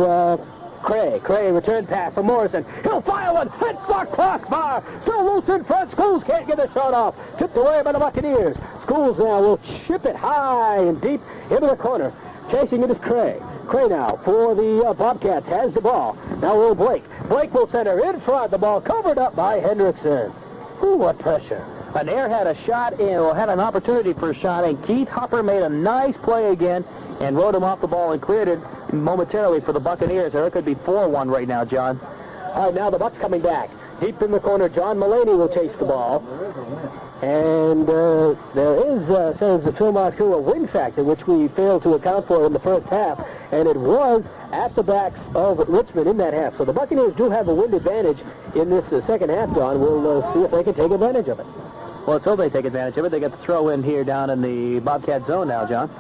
S1: Cray. Cray return pass for Morrison. He'll fire one. Hits the crossbar. Still loose in front. Schools can't get the shot off. Tipped away by the Buccaneers. Schools now will chip it high and deep into the corner. Chasing it is Cray. Cray now for the Bobcats has the ball. Now Will Blake. Blake will center in front. The ball covered up by Hendrickson. Ooh, what pressure.
S2: Anair had a shot in, or had an opportunity for a shot, and Keith Hopper made a nice play again and rode him off the ball and cleared it momentarily for the Buccaneers. There could be 4-1 right now, John.
S1: All right, now the Bucs coming back. Deep in the corner, John Mulaney will chase the ball. And there is, says Phil Marcoux, a wind factor, which we failed to account for in the first half. And it was at the backs of Richmond in that half. So the Buccaneers do have a wind advantage in this second half, Don. We'll see if they can take advantage of it.
S2: Well, let's hope they take advantage of it. They got the throw in here down in the Bobcat zone now, John.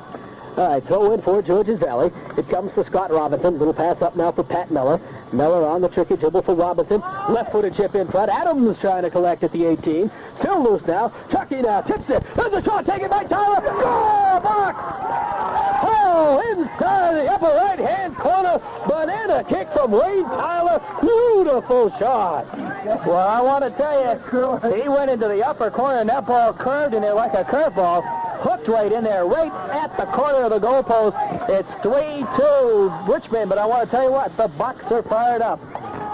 S1: All right, throw in for Georges Valley. It comes for Scott Robinson. Little pass up now for Pat Miller. Miller on the tricky dribble for Robinson. Left-footed chip in front. Adams trying to collect at the 18. Still loose now. Chucky now tips it. There's a shot taken by Tyler. Goal! Box! Oh, inside the upper right-hand corner. Banana kick from Wayne Tyler. Beautiful shot.
S2: Well, I want to tell you, he went into the upper corner, and that ball curved in there like a curveball. Hooked right in there, right at the corner of the goalpost. It's 3-2 Richmond, but I want to tell you what, the Bucs are fired up.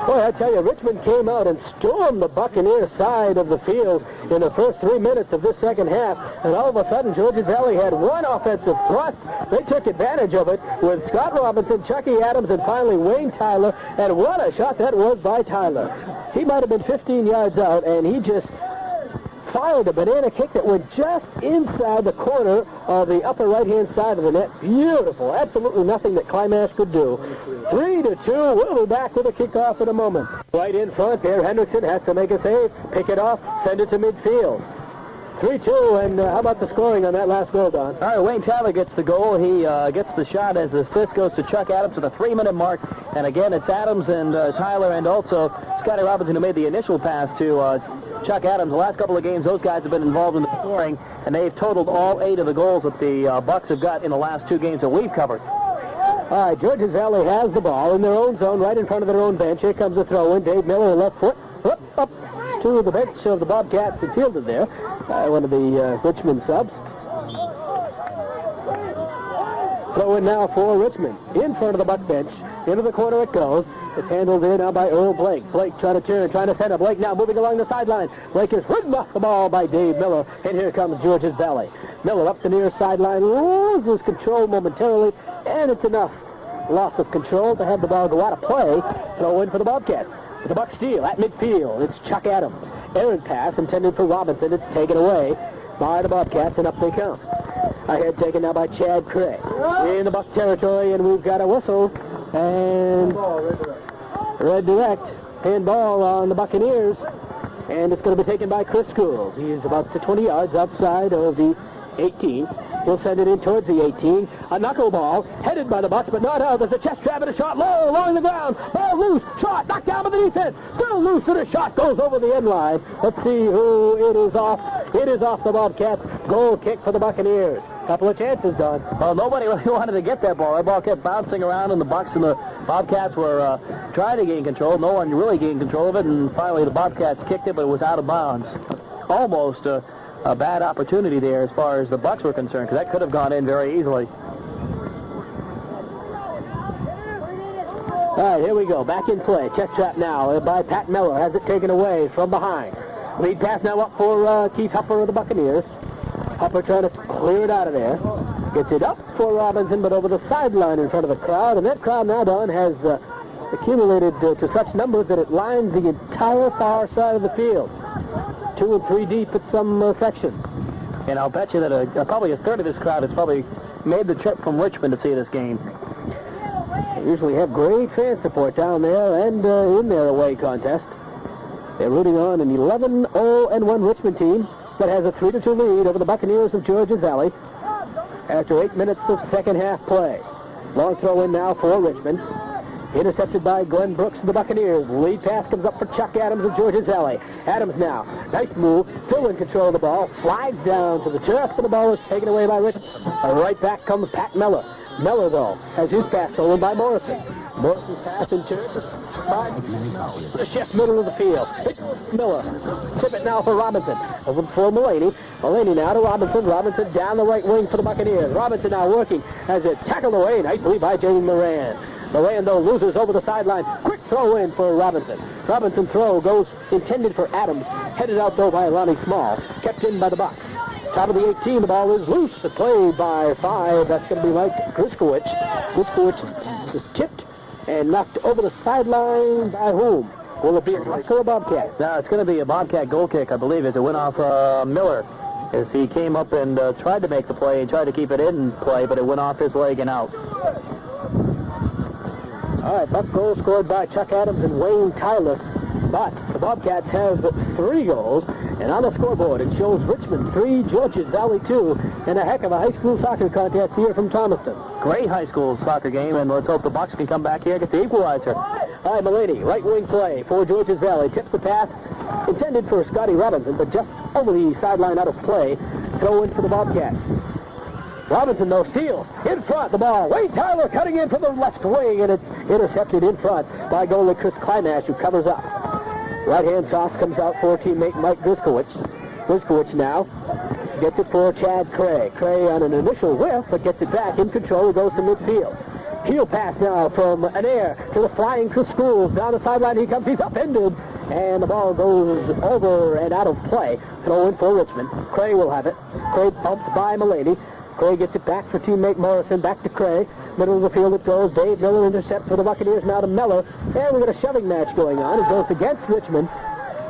S1: Boy, I tell you, Richmond came out and stormed the Buccaneers side of the field in the first 3 minutes of this second half, and all of a sudden, Georges Valley had one offensive thrust. They took advantage of it with Scott Robinson, Chucky Adams, and finally Wayne Tyler, and what a shot that was by Tyler. He might have been 15 yards out, and he just fired a banana kick that went just inside the corner of the upper right-hand side of the net. Beautiful. Absolutely nothing that Climax could do. 3-2. We'll be back with a kickoff in a moment. Right in front there, Hendrickson has to make a save, pick it off, send it to midfield. 3-2, and how about the scoring on that last goal, Don?
S2: All right, Wayne Tyler gets the goal. He gets the shot as the assist goes to Chuck Adams at the 3-minute mark. And again, it's Adams and Tyler and also Scotty Robinson who made the initial pass to Chuck Adams. The last couple of games, those guys have been involved in the scoring, and they've totaled all 8 of the goals that the Bucs have got in the last 2 games that we've covered.
S1: All right, Georges Valley has the ball in their own zone, right in front of their own bench. Here comes the throw-in. Dave Miller, left foot, up to the bench of the Bobcats and fielded there by one of the Richmond subs. Throw-in now for Richmond. In front of the Buck bench. Into the corner it goes. It's handled in now by Earl Blake. Blake trying to turn, trying to center. Blake now moving along the sideline. Blake is ridden off the ball by Dave Miller. And here comes Georges Valley. Miller up the near sideline, loses control momentarily, and it's enough loss of control to have the ball go out of play. Throw in for the Bobcats. With the Buck steal at midfield. It's Chuck Adams. Errant pass intended for Robinson. It's taken away by the Bobcats, and up they come. Ahead taken now by Chad Cray. In the Buck territory, and we've got a whistle. And red direct. Handball on the Buccaneers. And it's going to be taken by Chris Schools. He's about 20 yards outside of the 18. He'll send it in towards the 18. A knuckleball headed by the Bucs, but not out. There's a chest grab and a shot low along the ground. Ball loose. Shot knocked down by the defense. Still loose, and a shot goes over the end line. Let's see who it is off. It is off the Bobcats. Goal kick for the Buccaneers. Couple of chances, Don.
S2: Well, nobody really wanted to get that ball. That ball kept bouncing around, and the Bucs and the Bobcats were trying to gain control. No one really gained control of it, and finally the Bobcats kicked it, but it was out of bounds. Almost a bad opportunity there as far as the Bucs were concerned, because that could have gone in very easily.
S1: All right, here we go. Back in play. Chest trap now by Pat Miller. Has it taken away from behind. Lead pass now up for Keith Hopper of the Buccaneers. Hopper trying to clear it out of there. Gets it up for Robinson, but over the sideline in front of the crowd. And that crowd now, Don, has accumulated to such numbers that it lines the entire far side of the field. 2 and 3 deep at some sections.
S2: And I'll bet you that probably a third of this crowd has probably made the trip from Richmond to see this game.
S1: They usually have great fan support down there and in their away contest. They're rooting on an 11-0-1 Richmond team that has a 3-2 lead over the Buccaneers of Georges Valley after 8 minutes of second half play. Long throw in now for Richmond. Intercepted by Glenn Brooks of the Buccaneers. Lead pass comes up for Chuck Adams of Georges Valley. Adams now. Nice move. Still in control of the ball. Slides down to the turf, and the ball is taken away by Richmond. Right back comes Pat Miller. Miller, though, has his pass stolen by Morrison. Morrison's pass in turn. by the shift middle of the field. Miller. Tip it now for Robinson. Over for Mulaney. Mulaney now to Robinson. Robinson down the right wing for the Buccaneers. Robinson now working as it tackled away nicely by Jaden Moran. Moran, though, loses over the sideline. Quick throw in for Robinson. Robinson throw goes intended for Adams. Headed out, though, by Lonnie Small. Kept in by the Bucs. Top of the 18, the ball is loose. A play by 5. That's going to be Mike Griskowicz. Griskowicz is tipped and knocked over the sideline by whom? Will it be a Bucs or a Bobcat?
S2: No, it's going to be a Bobcat goal kick, I believe, as it went off Miller. As he came up and tried to make the play and tried to keep it in play, but it went off his leg and out.
S1: All right, Buck goal scored by Chuck Adams and Wayne Tyler. But the Bobcats have 3 goals, and on the scoreboard it shows Richmond 3, Georges Valley 2, and a heck of a high school soccer contest here from Thomaston.
S2: Great high school soccer game, and let's hope the Bucs can come back here and get the equalizer.
S1: All right, Mulaney, right wing play for Georges Valley. Tips the pass, intended for Scotty Robinson, but just over the sideline out of play. Throw in for the Bobcats. Robinson, though, steals. In front, the ball. Wayne Tyler cutting in from the left wing, and it's intercepted in front by goalie Chris Klimash, who covers up. Right-hand toss comes out for teammate Mike Griskowicz. Griskowicz now gets it for Chad Cray. Cray on an initial whiff, but gets it back in control. He goes to midfield. Heel pass now from Anair to the flying Chris Schools. Down the sideline he comes. He's upended. And the ball goes over and out of play. Throw in for Richmond. Cray will have it. Cray bumped by Mulaney. Cray gets it back for teammate Morrison. Back to Cray. Middle of the field it goes. Dave Miller intercepts for the Buccaneers now to Miller. And we've got a shoving match going on. It goes against Richmond.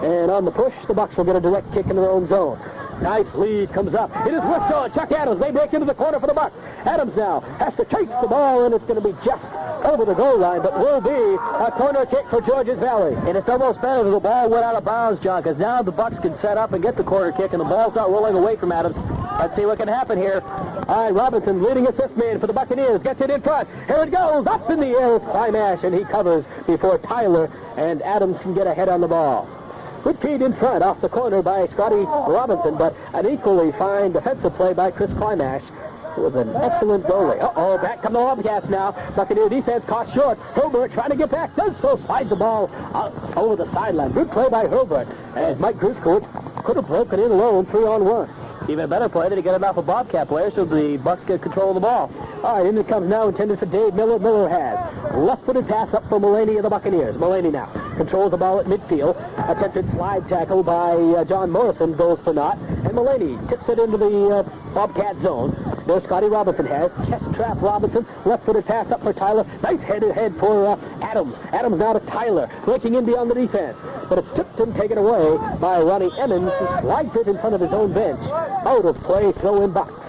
S1: And on the push, the Bucs will get a direct kick in their own zone. Nice lead comes up. It is whipped on. Chuck Adams. They break into the corner for the Bucs. Adams now has to chase the ball, and it's going to be just over the goal line, but will be a corner kick for Georges Valley.
S2: And it's almost better if the ball went out of bounds, John, because now the Bucs can set up and get the corner kick, and the ball's not rolling away from Adams. Let's see what can happen here.
S1: All right, Robinson leading assist man for the Buccaneers. Gets it in front. Here it goes. Up in the air. It's Klimash, and he covers before Tyler and Adams can get ahead on the ball. Good feed in front off the corner by Scotty Robinson, but an equally fine defensive play by Chris Klimash. It was an excellent goalie. Uh-oh, back come the Bobcats now. Buccaneer defense caught short. Herbert trying to get back. Does so. Slides the ball out over the sideline. Good play by Herbert. As Mike Griskowicz could have broken in alone 3-on-1.
S2: Even a better play to get it off a Bobcat player so the Bucs get control of the ball.
S1: All right, in it comes now, intended for Dave Miller. Miller has left-footed pass up for Mulaney of the Buccaneers. Mulaney now controls the ball at midfield. Attempted slide tackle by John Morrison goes for naught. And Mulaney tips it into the Bobcat zone. There Scotty Robinson has. Chest trap Robinson. Left-footed pass up for Tyler. Nice head for Adams. Adams now to Tyler. Breaking in beyond the defense. But it's tipped and taken away by Ronnie Emmons, who slides it in front of his own bench. Out of play, throw in Bucs.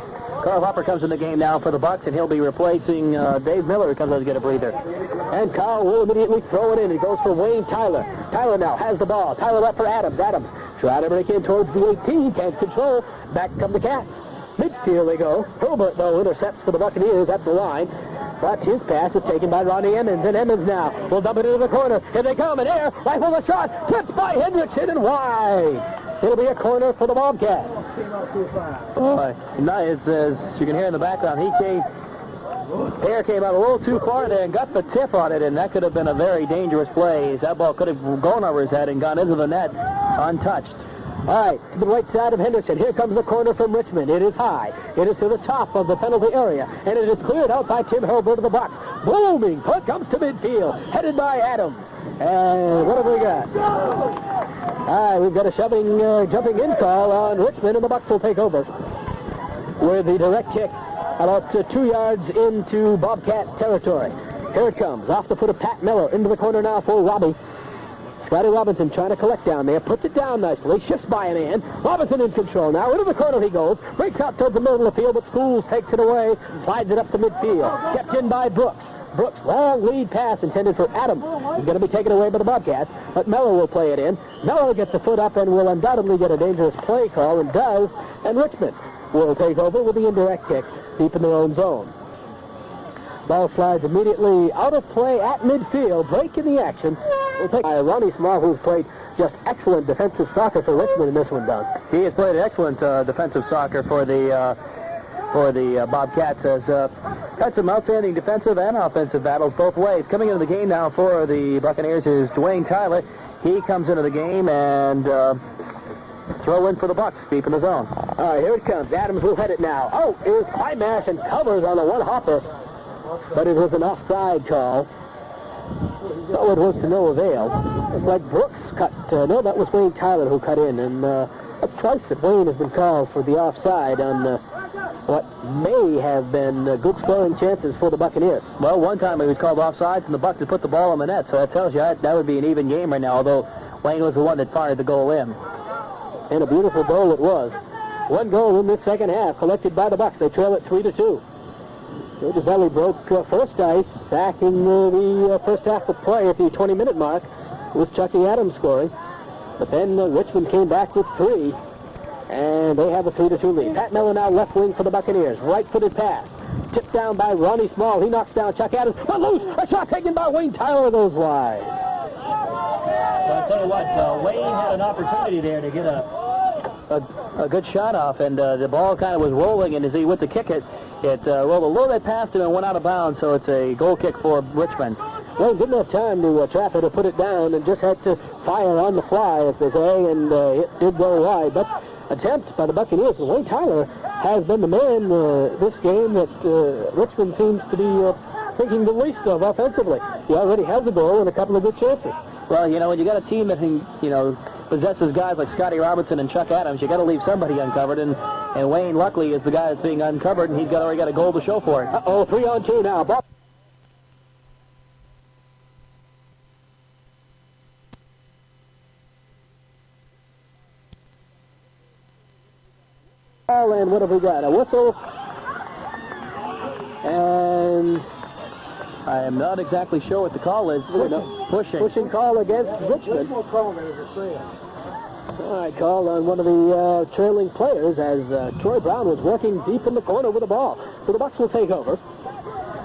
S2: Carl Hopper comes in the game now for the Bucs, and he'll be replacing Dave Miller, who comes out to get a breather.
S1: And Carl will immediately throw it in. He goes for Wayne Tyler. Tyler now has the ball. Tyler left for Adams. Adams try to break in towards the 18. Can't control. Back come the Cats. Midfield they go. Herbert, though, intercepts for the Buccaneers at the line. But his pass is taken by Ronnie Emmons. And Emmons now will dump it into the corner. Here they come. In air. Rifle the shot. Tipped by Hendrickson and wide. It'll be a corner for the Bobcats.
S2: Nice, as you can hear in the background, air came out a little too far there and got the tip on it, and that could have been a very dangerous play. That ball could have gone over his head and gone into the net untouched.
S1: All right, to the right side of Henderson. Here comes the corner from Richmond. It is high. It is to the top of the penalty area, and it is cleared out by Tim Herbert of the Bucs. Booming puck comes to midfield, headed by Adams. And what have we got? All right, we've got a jumping in call on Richmond, and the Bucs will take over with the direct kick about 2 yards into Bobcat territory. Here it comes, off the foot of Pat Miller, into the corner now for Robbie. Scotty Robinson trying to collect down there, puts it down nicely, shifts by a man. Robinson in control now, into the corner he goes, breaks out towards the middle of the field, but Schools takes it away, slides it up the midfield, kept in by Brooks. Brooks, long lead pass intended for Adams. He's going to be taken away by the Bobcats, but Mello will play it in. Mello gets the foot up and will undoubtedly get a dangerous play call, and does, and Richmond will take over with the indirect kick deep in their own zone. Ball slides immediately out of play at midfield. Break in the action. We'll take by Ronnie Small, who's played just excellent defensive soccer for Richmond in this one, Don.
S2: He has played excellent defensive soccer for the for the Bobcats has had some outstanding defensive and offensive battles both ways. Coming into the game now for the Buccaneers is Dwayne Tyler. He comes into the game and throw in for the Bucks, deep in the zone.
S1: All right, here it comes. Adams will head it now. Oh, is Climash and covers on the one-hopper, but it was an offside call. So it was to no avail. It's like Brooks cut. No, that was Wayne Tyler who cut in, and that's twice that Wayne has been called for the offside on what may have been good scoring chances for the Buccaneers.
S2: Well, one time he was called offsides, and the Bucks had put the ball in the net, so that tells you that would be an even game right now, although Wayne was the one that fired the goal in.
S1: And a beautiful goal it was. One goal in this second half, collected by the Bucks. They trail it 3-2. Georgia Valley broke first ice back in the first half of play at the 20-minute mark. It was Chucky Adams scoring. But then Richmond came back with 3, and they have a 3-2 lead. Pat Miller now left wing for the Buccaneers. Right-footed pass. Tipped down by Ronnie Small. He knocks down Chuck Adams. But loose! A shot taken by Wayne Tyler goes wide.
S2: Well, I'll tell you what, Wayne had an opportunity there to get a good shot off, and the ball kind of was rolling, and as he went to kick it, it rolled a little bit past him and went out of bounds, so it's a goal kick for Richmond.
S1: Well, didn't have time to trap it or put it down, and just had to fire on the fly, as they say, and it did go wide. But attempt by the Buccaneers, and Wayne Tyler has been the man this game that Richmond seems to be thinking the least of offensively. He already has a goal and a couple of good chances.
S2: Well, you know, when you got a team that, you know, possesses guys like Scotty Robinson and Chuck Adams, you got to leave somebody uncovered, and Wayne, luckily, is the guy that's being uncovered, and he's already got a goal to show for it.
S1: 3-on-2 now. Ball and what have we got? A whistle. And
S2: I am not exactly sure what the call is. Pushing
S1: call against Richmond. All right, call on one of the trailing players as Troy Brown was working deep in the corner with the ball. So the Bucks will take over.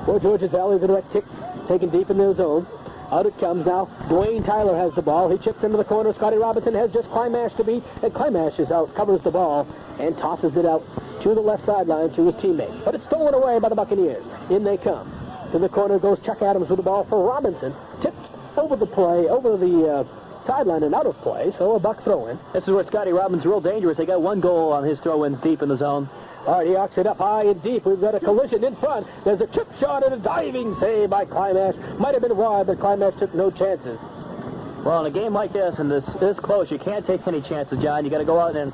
S1: For Georgia Valley, the direct kick taken deep in their zone. Out it comes now. Dwayne Tyler has the ball. He chips into the corner. Scotty Robinson has just Climash to beat, and Climash is out, covers the ball, and tosses it out to the left sideline to his teammate. But it's stolen away by the Buccaneers. In they come. To the corner goes Chuck Adams with the ball for Robinson. Tipped over the sideline and out of play, so a Buck throw-in.
S2: This is where Scotty Robinson's real dangerous. They got one goal on his throw-ins deep in the zone.
S1: All right, he arcs it up high and deep. We've got a collision in front. There's a chip shot and a diving save by Climash. Might have been wide, but Climash took no chances.
S2: Well, in a game like this and this close, you can't take any chances, John. You got to go out and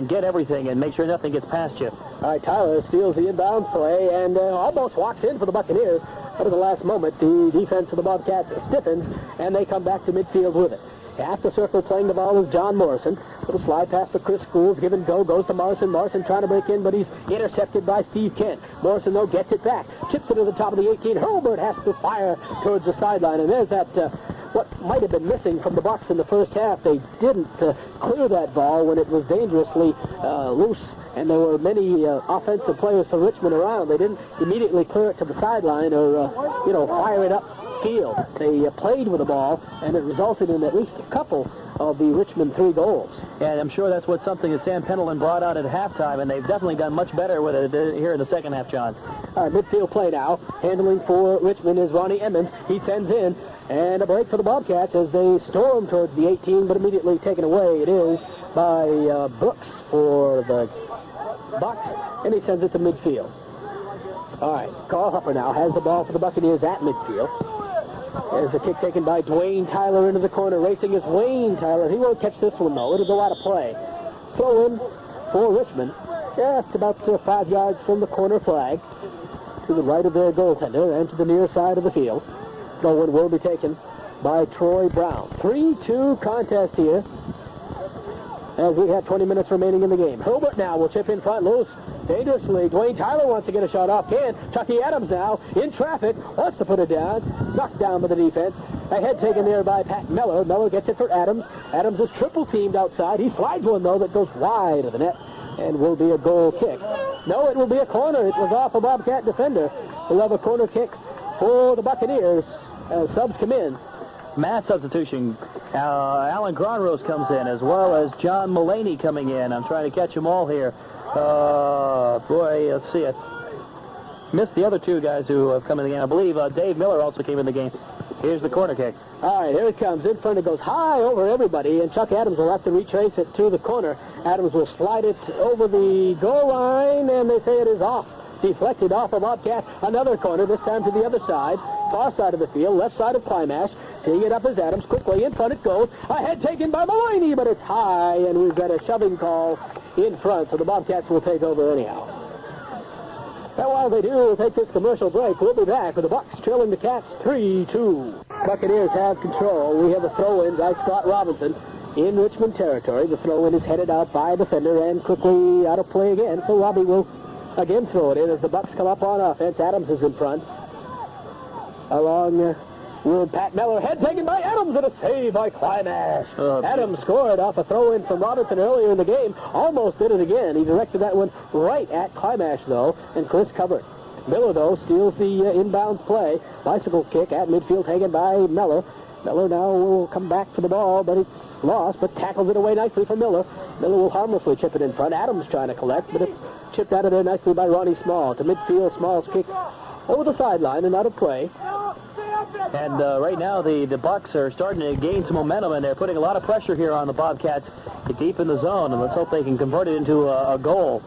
S2: get everything and make sure nothing gets past you.
S1: All right, Tyler steals the inbound play and almost walks in for the Buccaneers. But at the last moment, the defense of the Bobcats stiffens, and they come back to midfield with it. Half the circle playing the ball is John Morrison. Little slide pass to Chris Schools. Give and go. Goes to Morrison. Morrison trying to break in, but he's intercepted by Steve Kent. Morrison, though, gets it back. Chips it to the top of the 18. Hurlbert has to fire towards the sideline. And there's that, what might have been missing from the Bucks in the first half. They didn't clear that ball when it was dangerously loose. And there were many offensive players for Richmond around. They didn't immediately clear it to the sideline or, fire it up field. They played with the ball, and it resulted in at least a couple of the Richmond 3 goals.
S2: And I'm sure that's something that Sam Pendleton brought out at halftime, and they've definitely done much better with it here in the second half, John.
S1: All right, midfield play now. Handling for Richmond is Ronnie Emmons. He sends in, and a break for the Bobcats as they storm towards the 18, but immediately taken away. It is by Brooks for the Bucks, and he sends it to midfield. All right, Carl Hupper now has the ball for the Buccaneers at midfield. There's a kick taken by Dwayne Tyler into the corner. Racing is Wayne Tyler. He won't catch this one, though. It'll go out of play. Throw in for Richmond. Just about 5 yards from the corner flag to the right of their goaltender and to the near side of the field. Throw in will be taken by Troy Brown. 3-2 contest here as we have 20 minutes remaining in the game. Hurlbert now will chip in front loose. Dangerously, Dwayne Tyler wants to get a shot off. Chucky Adams now, in traffic, wants to put it down. Knocked down by the defense. A head taken there by Pat Miller. Miller gets it for Adams. Adams is triple teamed outside. He slides one, though, that goes wide of the net and will be a goal kick. No, it will be a corner. It was off a Bobcat defender. We'll have a corner kick for the Buccaneers as subs come in.
S2: Mass substitution. Alan Gronrose comes in, as well as John Mullaney coming in. I'm trying to catch them all here. Boy, let's see it. Missed the other two guys who have come in the game. I believe Dave Miller also came in the game. Here's the corner kick.
S1: All right, here it comes. In front, it goes high over everybody, and Chuck Adams will have to retrace it to the corner. Adams will slide it over the goal line, and they say it is off. Deflected off of Bobcat. Another corner, this time to the other side. Far side of the field, left side of Climash. Teeing it up as Adams. Quickly in front it goes. A head taken by Maloney, but it's high, and we've got a shoving call in front, so the Bobcats will take over anyhow. And while they do, we'll take this commercial break. We'll be back with the Bucks trailing the Cats 3-2. Buccaneers have control. We have a throw-in by Scott Robinson in Richmond territory. The throw-in is headed out by a defender and quickly out of play again. So Robbie will again throw it in as the Bucks come up on offense. Adams is in front. Along with Pat Miller. Head taken by Adams and a save by Climash. Adams scored off a throw-in from Robinson earlier in the game. Almost did it again. He directed that one right at Climash, though, and Chris covered. Miller, though, steals the inbounds play. Bicycle kick at midfield taken by Miller. Miller now will come back for the ball, but it's lost, but tackles it away nicely for Miller. Miller will harmlessly chip it in front. Adams trying to collect, but it's chipped out of there nicely by Ronnie Small. To midfield, Small's kick over the sideline and out of play.
S2: And right now, the Bucks are starting to gain some momentum, and they're putting a lot of pressure here on the Bobcats deep in the zone, and let's hope they can convert it into a goal.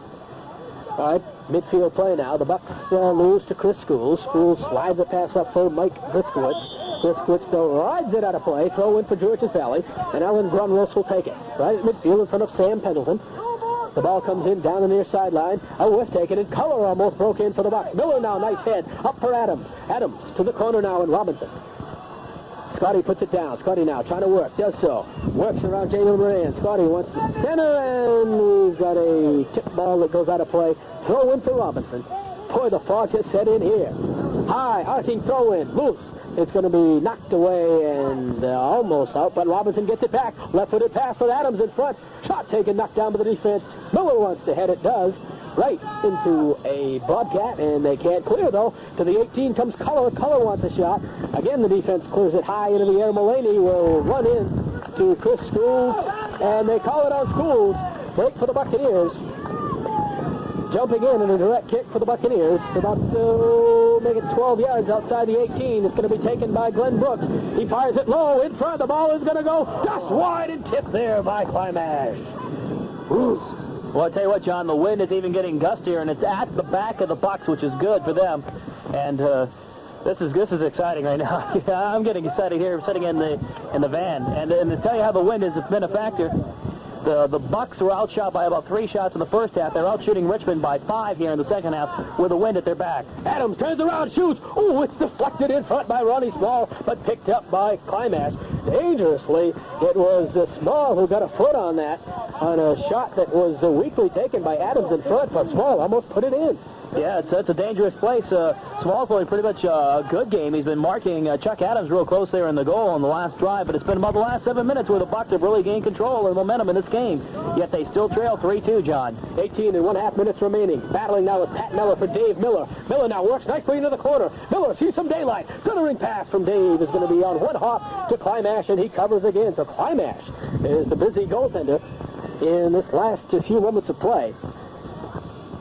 S1: All right, midfield play now. The Bucks lose to Chris Schools. Schools slides the pass up for Mike Griskowitz. Griskowitz, though, rides it out of play. Throw in for Georges Valley, and Alan Grunros will take it. Right at midfield in front of Sam Pendleton. The ball comes in down the near sideline. A whiff taken, and Color almost broke in for the Bucks. Miller now, nice head. Up for Adams. Adams to the corner now, and Robinson. Scotty puts it down. Scotty now trying to work. Does so. Works around Jalen Moran. Scotty wants the center, and we've got a tip ball that goes out of play. Throw in for Robinson. Boy, the fog has set in here. High, arcing throw in. Loose. It's going to be knocked away and almost out, but Robinson gets it back. Left-footed pass for Adams in front. Shot taken, knocked down by the defense. Miller wants to head. It does. Right into a Bobcat, and they can't clear, though. To the 18 comes Color. Color wants a shot. Again, the defense clears it high into the air. Mulaney will run in to Chris Schools, and they call it on Schools. Break for the Buccaneers. Jumping in and a direct kick for the Buccaneers. About, make it 12 yards outside the 18. It's going to be taken by Glenn Brooks. He fires it low in front. The ball is going to go just wide and tipped there by Climash. Ooh.
S2: Well, I'll tell you what, John, the wind is even getting gustier, and it's at the back of the Bucks, which is good for them. And this is exciting right now. I'm getting excited here, sitting in the van. And to tell you how the wind has been a factor, the Bucks were outshot by about 3 shots in the first half. They're out shooting Richmond by 5 here in the second half with the wind at their back.
S1: Adams turns around, shoots. Oh, it's deflected in front by Ronnie Small, but picked up by Climash. Dangerously, it was Small who got a foot on that, on a shot that was weakly taken by Adams in front, but Small almost put it in.
S2: Yeah, it's a dangerous place. Small's played pretty much a good game. He's been marking Chuck Adams real close there in the goal on the last drive, but it's been about the last 7 minutes where the Bucks have really gained control and momentum in this game. Yet they still trail 3-2, John.
S1: 18 and 1/2 minutes remaining. Battling now with Pat Miller for Dave Miller. Miller now works nicely into the corner. Miller sees some daylight. Guttering pass from Dave is going to be on one hop to Climash, and he covers again. So Climash is the busy goaltender in this last few moments of play.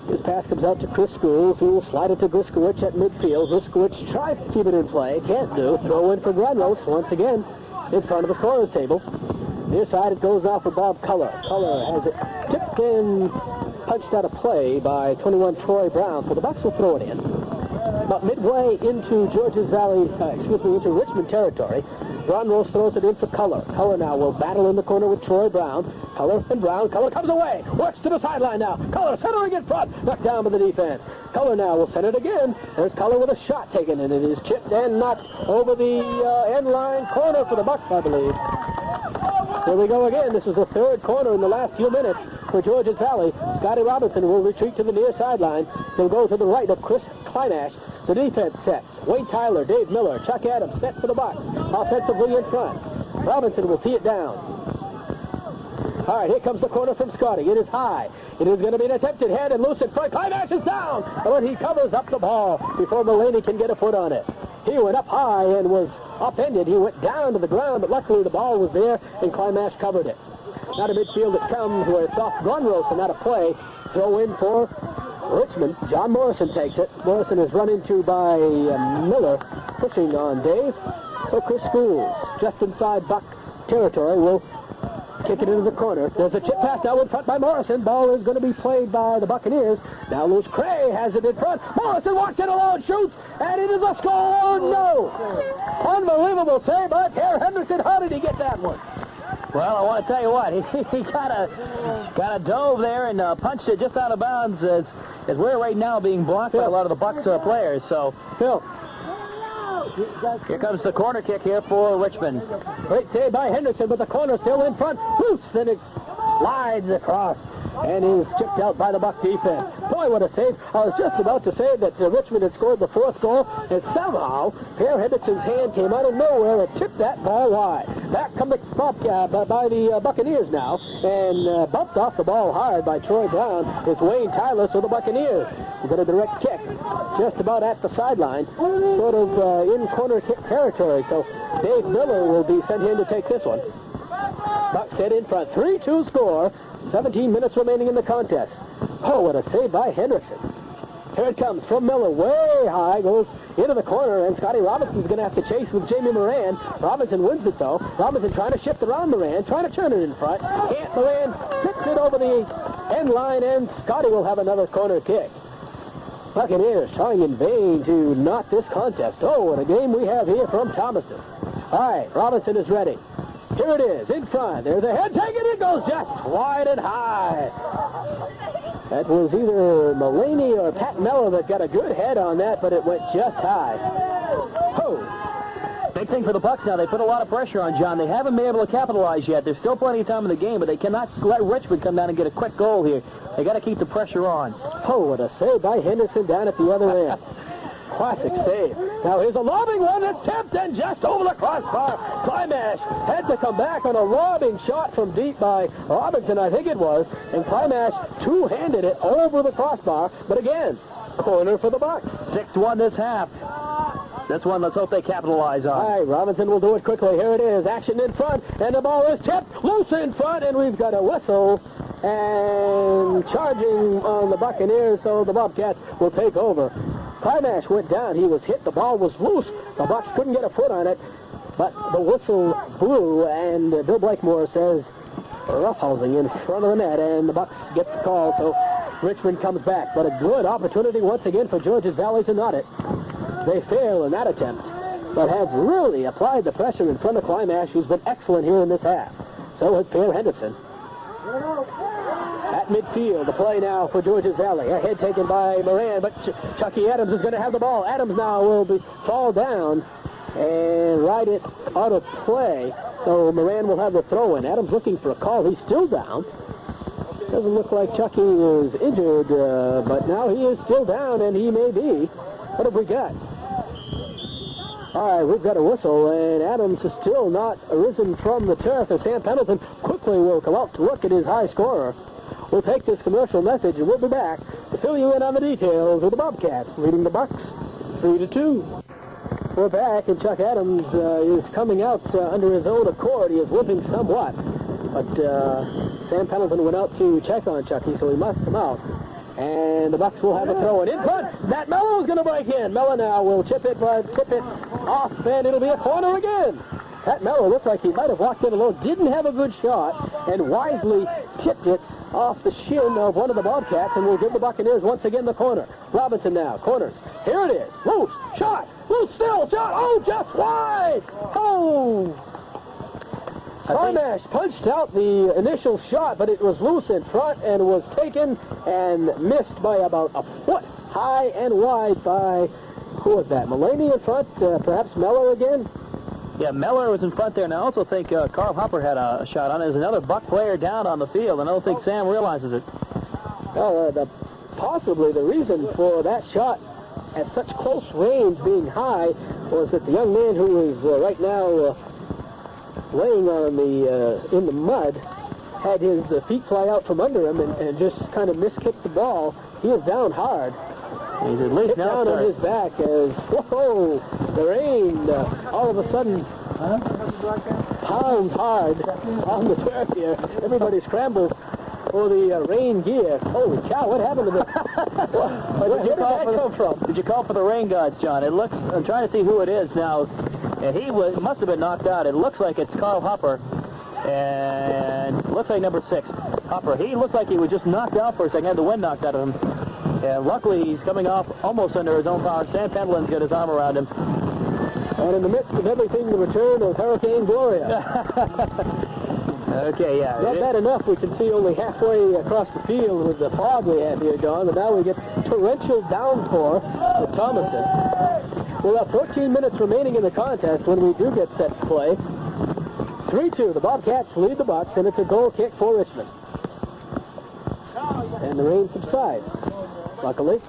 S1: His pass comes out to Chris Schools, who will slide it to Griskowitz at midfield. Griskowitz tries to keep it in play. Can't do. Throw in for Granros once again in front of the scorer's table. Near side, it goes now for Bob Color. Color has it tipped and punched out of play by 21 Troy Brown. So the Bucks will throw it in. About midway into Georges Valley, into Richmond territory, Granros throws it in for Color. Color now will battle in the corner with Troy Brown. Color and Brown. Color comes away. Works to the sideline now. Color centering in front. Knocked down by the defense. Color now will send it again. There's Color with a shot taken, and it is chipped and knocked over the end line corner for the Bucks, I believe. Here we go again. This is the third corner in the last few minutes for Georges Valley. Scotty Robinson will retreat to the near sideline. He'll go to the right of Chris Climash. The defense sets. Wayne Tyler, Dave Miller, Chuck Adams set for the Bucks. Offensively in front. Robinson will tee it down. All right, here comes the corner from Scotty. It is high. It is going to be an attempted head and loose in front. Climash is down, but he covers up the ball before Mulaney can get a foot on it. He went up high and was upended. He went down to the ground, but luckily the ball was there, and Climash covered it. Now to midfield it comes where it's off Grunros and out of play. throw in for Richmond. John Morrison takes it. Morrison is run into by Miller, pushing on Dave. So Chris Schools, just inside Buck territory, will kick it into the corner. There's a chip pass now in front by Morrison. Ball is going to be played by the Buccaneers. Now Lewis Cray has it in front. Morrison walks it alone, shoots, and it is a score. No! Unbelievable save by Pierre Henderson. How did he get that one?
S2: Well, I want to tell you what, he kind of dove there and punched it just out of bounds as we're right now being blocked by a lot of the Bucks players. So,
S1: Phil.
S2: Here comes the corner kick here for Richmond.
S1: Great save by Henderson, but the corner still in front. Loose, and it slides across and is chipped out by the Buck defense. Boy, what a save. I was just about to say that Richmond had scored the fourth goal, and somehow Pierre Henderson's hand came out of nowhere and tipped that ball wide. Back come the Bobcat by the Buccaneers now, and bumped off the ball hard by Troy Brown is Wayne Tyler, so the Buccaneers will get a direct kick just about at the sideline, sort of in corner kick territory. So Dave Miller will be sent in to take this one. Bucks head in front, 3-2 score. 17 minutes remaining in the contest. Oh, what a save by Henderson. Here it comes from Miller, way high, goes into the corner, and Scotty Robinson's going to have to chase with Jamie Moran. Robinson wins it, though. Robinson trying to shift around Moran, trying to turn it in front. Can't. Moran kicks it over the end line, and Scotty will have another corner kick. Buccaneers trying in vain to knot this contest. Oh, what a game we have here from Thomaston. All right, Robinson is ready. Here it is, in front. There's a head take, and it goes just wide and high. That was either Mulaney or Pat Mello that got a good head on that, but it went just high. Oh.
S2: Big thing for the Bucks now. They put a lot of pressure on John. They haven't been able to capitalize yet. There's still plenty of time in the game, but they cannot let Richmond come down and get a quick goal here. They got to keep the pressure on.
S1: Oh, what a save by Henderson down at the other end. Classic save. Now here's a lobbing one that's tipped and just over the crossbar. Climash had to come back on a lobbing shot from deep by Robinson, I think it was, and Climash two-handed it over the crossbar, but again, corner for the Bucks.
S2: 6-1 this half. This one, let's hope they capitalize on.
S1: All right, Robinson will do it quickly. Here it is, action in front, and the ball is tipped loose in front, and we've got a whistle, and charging on the Buccaneers, so the Bobcats will take over. Climash went down. He was hit. The ball was loose. The Bucks couldn't get a foot on it, but the whistle blew, and Bill Blakemore says roughhousing in front of the net, and the Bucks get the call, so Richmond comes back. But a good opportunity once again for Georges Valley to knot it. They fail in that attempt, but have really applied the pressure in front of Climash, who's been excellent here in this half. So has Pierre Henderson. At midfield, the play now for Georges Valley. A head taken by Moran, but Chucky Adams is going to have the ball. Adams now will fall down and ride it out of play. So Moran will have the throw in. Adams looking for a call. He's still down. Doesn't look like Chucky is injured, but now he is still down, and he may be. What have we got? All right, we've got a whistle, and Adams is still not arisen from the turf, as Sam Pendleton quickly will come out to look at his high scorer. We'll take this commercial message, and we'll be back to fill you in on the details of the Bobcats, leading the Bucks 3-2. We're back, and Chuck Adams is coming out under his own accord. He is limping somewhat, but Sam Pendleton went out to check on Chucky, so he must come out. And the Bucks will have a throw in front. Matt Mello is going to break in. Mello now will tip it off, and it'll be a corner again. Matt Mello looks like he might have walked in alone. Didn't have a good shot, and wisely tipped it off the shin of one of the Bobcats, and will give the Buccaneers once again the corner. Robinson now, corners. Here it is. Loose, shot, loose still, shot. Oh, just wide. Oh. Climash punched out the initial shot, but it was loose in front and was taken and missed by about a foot high and wide by, who was that? Mulaney in front, perhaps Mello again?
S2: Yeah, Meller was in front there, and I also think Carl Hopper had a shot on it. There's another Buck player down on the field, and I don't think Sam realizes it.
S1: Well, possibly the reason for that shot at such close range being high was that the young man who is right now laying on in the mud had his feet fly out from under him and just kind of miskicked the ball. He is down hard.
S2: He's at least now
S1: down on his back as, whoa, the rain all of a sudden pounds hard on the turf here. Everybody scrambles for the rain gear. Holy cow, what happened to this? Where did that come from?
S2: Did you call for the rain gods, John? It looks, I'm trying to see who it is now. And he must have been knocked out. It looks like it's Carl Hopper. And looks like number 6, Hopper. He looked like he was just knocked out for a second. Had the wind knocked out of him. And luckily, he's coming off almost under his own power. Sam Pendleton's got his arm around him.
S1: And in the midst of everything, the return of Hurricane Gloria.
S2: Okay, yeah.
S1: Not bad enough. We can see only halfway across the field with the fog we have here, John. But now we get torrential downpour at Thomaston. We'll have 14 minutes remaining in the contest when we do get set to play. 3-2. The Bobcats lead the Bucs, and it's a goal kick for Richmond. And the rain subsides, luckily.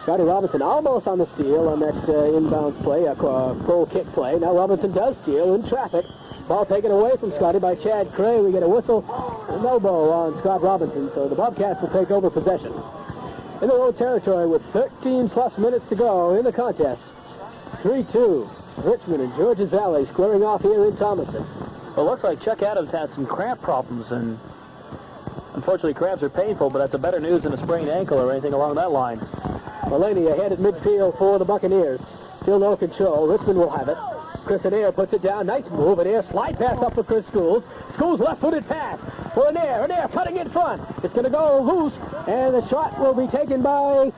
S1: Scotty Robinson almost on the steal on that inbounds play, a goal kick play. Now Robinson does steal in traffic. Ball taken away from Scotty by Chad Cray. We get a whistle, an elbow on Scott Robinson, so the Bobcats will take over possession. In the road territory with 13-plus minutes to go in the contest. 3-2. Richmond and Georges Valley squaring off here in Thomaston.
S2: Well, it looks like Chuck Adams had some cramp problems, and unfortunately cramps are painful, but that's a better news than a sprained ankle or anything along that line.
S1: Mulaney ahead at midfield for the Buccaneers. Still no control. Richmond will have it. Chris Anair puts it down. Nice move. Anair slide pass up for Chris Schools. Schools left-footed pass for Anair. Anair cutting in front. It's going to go loose, and the shot will be taken by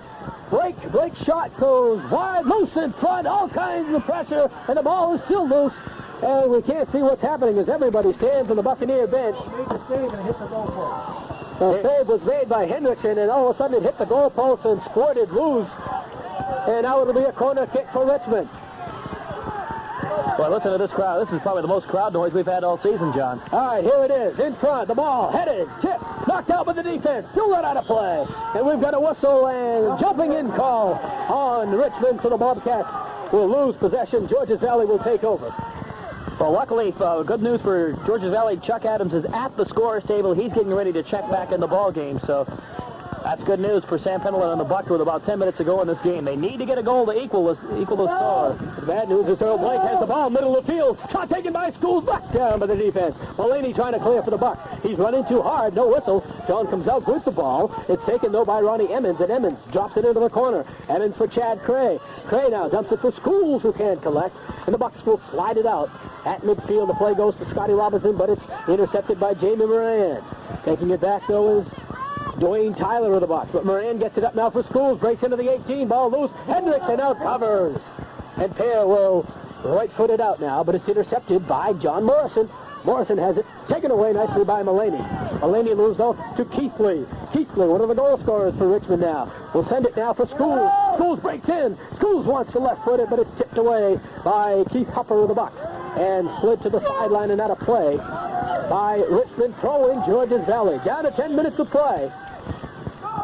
S1: Blake. Blake's shot goes wide, loose in front. All kinds of pressure, and the ball is still loose. And we can't see what's happening as everybody stands on the Buccaneer bench. The save was made by Hendrickson, and all of a sudden it hit the goalpost and squirted loose. And now it'll be a corner kick for Richmond.
S2: Well, listen to this crowd. This is probably the most crowd noise we've had all season, John.
S1: All right, here it is. In front, the ball headed, tipped, knocked out by the defense. Still not out of play. And we've got a whistle and jumping in call on Richmond, so the Bobcats will lose possession. Georges Valley will take over.
S2: Well, luckily, good news for Georges Valley. Chuck Adams is at the scorer's table. He's getting ready to check back in the ball game, so that's good news for Sam Pendleton and the Bucs with about 10 minutes to go in this game. They need to get a goal to equal the score.
S1: The bad news is Earl Blake has the ball, middle of the field. Shot taken by Schools, knocked down by the defense. Mulaney trying to clear for the Bucs. He's running too hard, no whistle. John comes out with the ball. It's taken, though, by Ronnie Emmons, and Emmons drops it into the corner. Emmons for Chad Cray. Cray now dumps it for Schools, who can't collect, and the Bucs will slide it out. At midfield, the play goes to Scotty Robinson, but it's intercepted by Jamie Moran. Taking it back, though, is Dwayne Tyler of the Bucs. But Moran gets it up now for Schools, breaks into the 18, ball loose. Hendrickson out covers. And Pear will right-foot it out now, but it's intercepted by John Morrison. Morrison has it taken away nicely by Mulaney. Mulaney moves off to Keithley. Keithley, one of the goal scorers for Richmond now. We'll send it now for Schools. Schools breaks in. Schools wants to left-foot it, but it's tipped away by Keith Hopper of the Bucs. And slid to the sideline and out of play by Richmond. Throw in Georges Valley. Down to 10 minutes of play.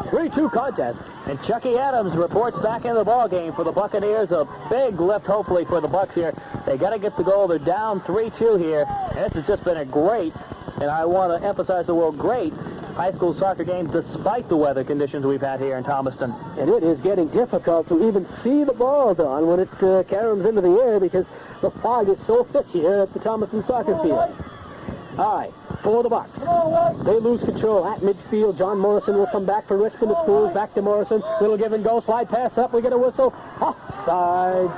S1: 3-2 contest.
S2: And Chucky Adams reports back into the ball game for the Buccaneers. A big lift, hopefully, for the Bucs here. They got to get the goal. They're down 3-2 here. And this has just been a great, and I want to emphasize the word great, high school soccer game despite the weather conditions we've had here in Thomaston.
S1: And it is getting difficult to even see the ball, Don, when it caroms into the air because the fog is so thick here at the Thomaston soccer field. All right, for the Bucs. They lose control at midfield. John Morrison will come back for Richmond. The Schools back to Morrison. Little give and go. Slide pass up. We get a whistle. Offside.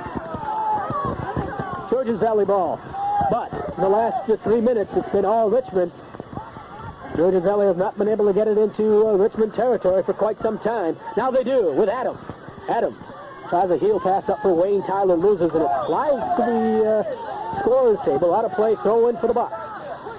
S1: Georges Valley ball. But in the last 3 minutes, it's been all Richmond. Georges Valley has not been able to get it into Richmond territory for quite some time. Now they do with Adams. Adams tries a heel pass up for Wayne Tyler, loses, and it slides to the scorer's table. Out of play, throw in for the Bucs.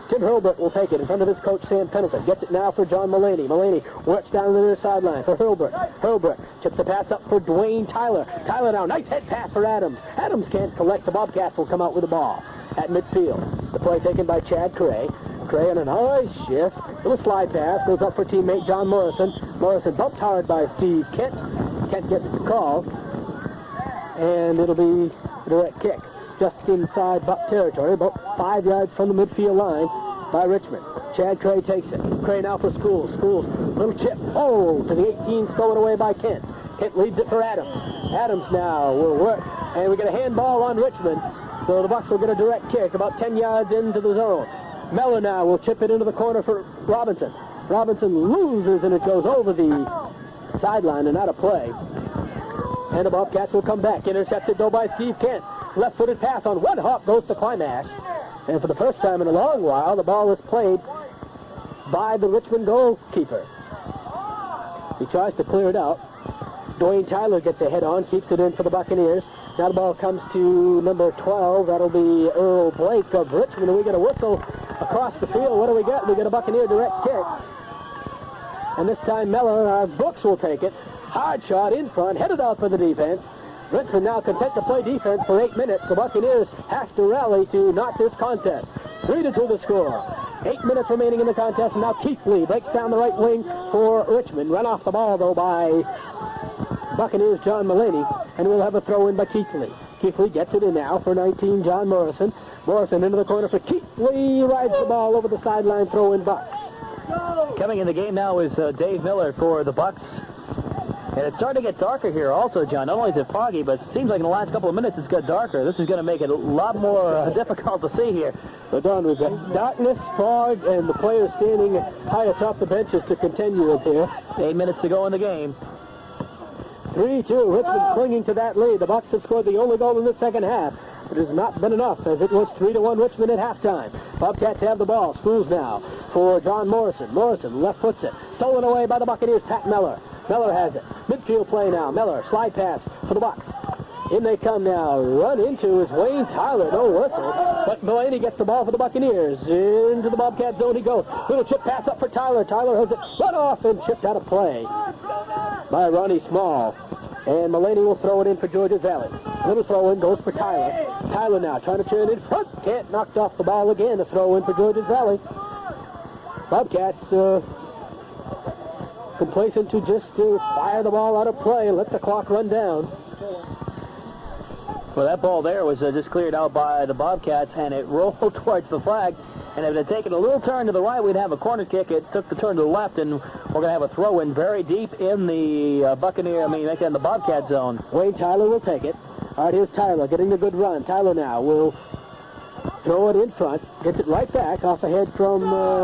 S1: Tim Hurlburt will take it in front of his coach, Sam Pendleton. Gets it now for John Mulaney. Mulaney works down the near sideline for Hurlburt. Hurlburt chips the pass up for Dwayne Tyler. Tyler now, nice head pass for Adams. Adams can't collect. The Bobcats will come out with the ball at midfield. The play taken by Chad Cray. Cray on a nice shift. Little slide pass. Goes up for teammate John Morrison. Morrison bumped hard by Steve Kent. Kent gets the call. And it'll be a direct kick. Just inside Buck territory, about 5 yards from the midfield line by Richmond. Chad Cray takes it. Cray now for Schools. Schools, little chip. Oh, to the 18, stolen away by Kent. Kent leads it for Adams. Adams now will work. And we get a handball on Richmond. So the Bucs will get a direct kick about 10 yards into the zone. Meller now will chip it into the corner for Robinson. Robinson loses, and it goes over the sideline and out of play. And the Bobcats will come back. Intercepted, though, by Steve Kent. Left-footed pass on one hop goes to Climash. And for the first time in a long while, the ball is played by the Richmond goalkeeper. He tries to clear it out. Dwayne Tyler gets a head on, keeps it in for the Buccaneers. Now the ball comes to number 12. That'll be Earl Blake of Richmond. And we get a whistle across the field. What do we get? We get a Buccaneer direct kick. And this time Miller, Brooks will take it. Hard shot in front, headed out for the defense. Richmond now content to play defense for 8 minutes. The Buccaneers have to rally to knock this contest. 3-2 the score. 8 minutes remaining in the contest, and now Keith Lee breaks down the right wing for Richmond. Run off the ball, though, by Buccaneers' John Mulaney, and we'll have a throw-in by Keith Lee. Keith Lee gets it in now for 19, John Morrison. Morrison into the corner for Keith Lee, rides the ball over the sideline, throw-in Bucks.
S2: Coming in the game now is Dave Miller for the Bucks. And it's starting to get darker here also, John. Not only is it foggy, but it seems like in the last couple of minutes it's got darker. This is going to make it a lot more difficult to see here.
S1: So, Don, we've got darkness, fog, and the players standing high atop the benches to contend with here.
S2: 8 minutes to go in the game.
S1: 3-2, Richmond clinging to that lead. The Bucks have scored the only goal in the second half. It has not been enough, as it was 3-1 Richmond at halftime. Bobcats have the ball. Schools now for John Morrison. Morrison left foots it. Stolen away by the Buccaneers, Pat Miller. Miller has it. Midfield play now. Miller, slide pass for the Bucks. In they come now. Run into is Wayne Tyler. No whistle. But Mulaney gets the ball for the Buccaneers. Into the Bobcat zone he goes. Little chip pass up for Tyler. Tyler has it run off and chipped out of play by Ronnie Small. And Mulaney will throw it in for Georges Valley. Little throw in goes for Tyler. Tyler now trying to turn in front. Can't knocked off the ball again. A throw in for Georges Valley. Bobcats complacent to just fire the ball out of play and let the clock run down.
S2: Well, that ball there was just cleared out by the Bobcats, and it rolled towards the flag. And if it had taken a little turn to the right, we'd have a corner kick. It took the turn to the left, and we're going to have a throw-in very deep in the in the Bobcat zone.
S1: Wayne Tyler will take it. All right, here's Tyler getting a good run. Tyler now will throw it in front. Gets it right back off ahead from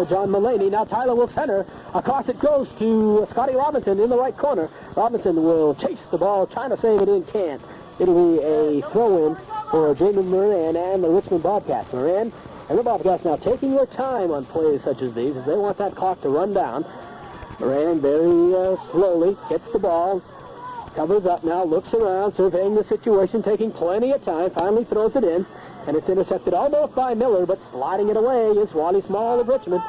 S1: John Mulaney. Now Tyler will center. Across it goes to Scotty Robinson in the right corner. Robinson will chase the ball, trying to save it in, can't. It'll be a throw-in for Jamin Moran and the Richmond Bobcats. Moran and the Bobcats now taking their time on plays such as these, as they want that clock to run down. Moran very slowly gets the ball, covers up now, looks around, surveying the situation, taking plenty of time, finally throws it in, and it's intercepted almost by Miller, but sliding it away is Wally Small of Richmond.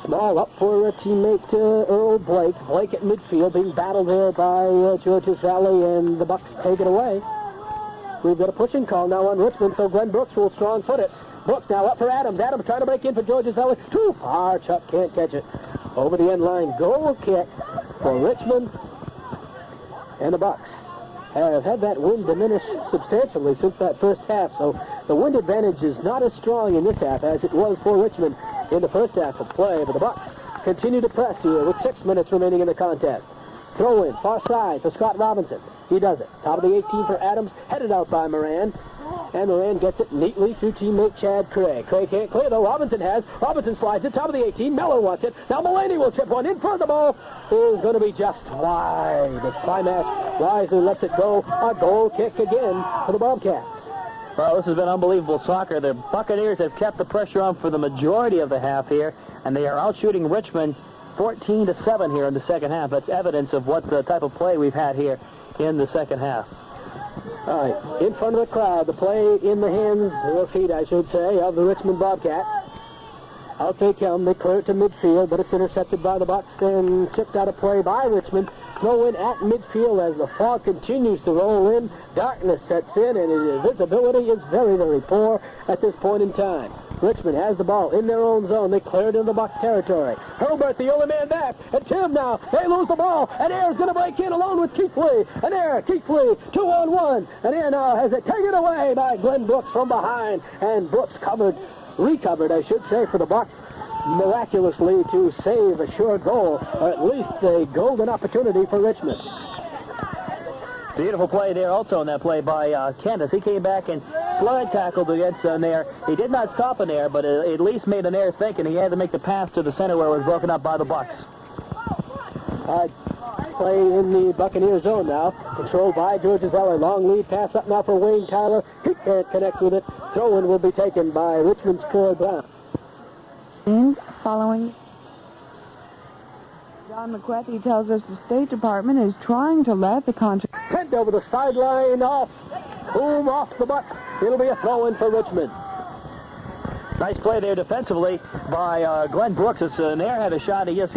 S1: Small up for a teammate Earl Blake. Blake at midfield being battled there by Georges Valley, and the Bucks take it away. We've got a pushing call now on Richmond, so Glenn Brooks will strong foot it. Brooks now up for Adams. Adams trying to break in for Georges Valley. Too far. Chuck can't catch it. Over the end line. Goal kick for Richmond. And the Bucks have had that wind diminish substantially since that first half, so the wind advantage is not as strong in this half as it was for Richmond in the first half of play. But the Bucks continue to press here with 6 minutes remaining in the contest. Throw in, far side for Scott Robinson. He does it. Top of the 18 for Adams, headed out by Moran. And Moran gets it neatly to teammate Chad Craig. Craig can't clear, though. Robinson has. Robinson slides it, top of the 18. Miller wants it. Now Mulaney will chip one in front of the ball. Is going to be just wide. As Climax wisely lets it go. A goal kick again for the Bobcats.
S2: Well, this has been unbelievable soccer. The Buccaneers have kept the pressure on for the majority of the half here, and they are out-shooting Richmond 14-7 here in the second half. That's evidence of what the type of play we've had here in the second half.
S1: All right, in front of the crowd, the play in the hands, or feet, I should say, of the Richmond Bobcats. Out they come. They clear it to midfield, but it's intercepted by the Bucks and chipped out of play by Richmond. Throw in at midfield as the fog continues to roll in. Darkness sets in, and visibility is very, very poor at this point in time. Richmond has the ball in their own zone. They clear it into the Bucks territory. Herbert, the only man back, and Tim now. They lose the ball, and Air's going to break in along with Keith Lee. And Air, Keith Lee, 2-on-1. And Air now has it taken away by Glenn Brooks from behind. And Brooks recovered, I should say, for the Bucks, miraculously to save a sure goal, or at least a golden opportunity for Richmond.
S2: Beautiful play there also in that play by Kent as he came back and slide tackled against Nair. He did not stop an air, but at least made an air think, and he had to make the pass to the center where it was broken up by the Bucks.
S1: Play in the Buccaneers zone now. Controlled by Georges Valley. Long lead pass up now for Wayne Tyler. He can't connect with it. Throw-in will be taken by Richmond's Troy Brown.
S4: And following, John McCarthy tells us the State Department is trying to let the contract.
S1: Sent over the sideline off. Boom off the Bucks. It'll be a throw-in for Richmond.
S2: Nice play there defensively by Glenn Brooks. As Nair had a shot, he just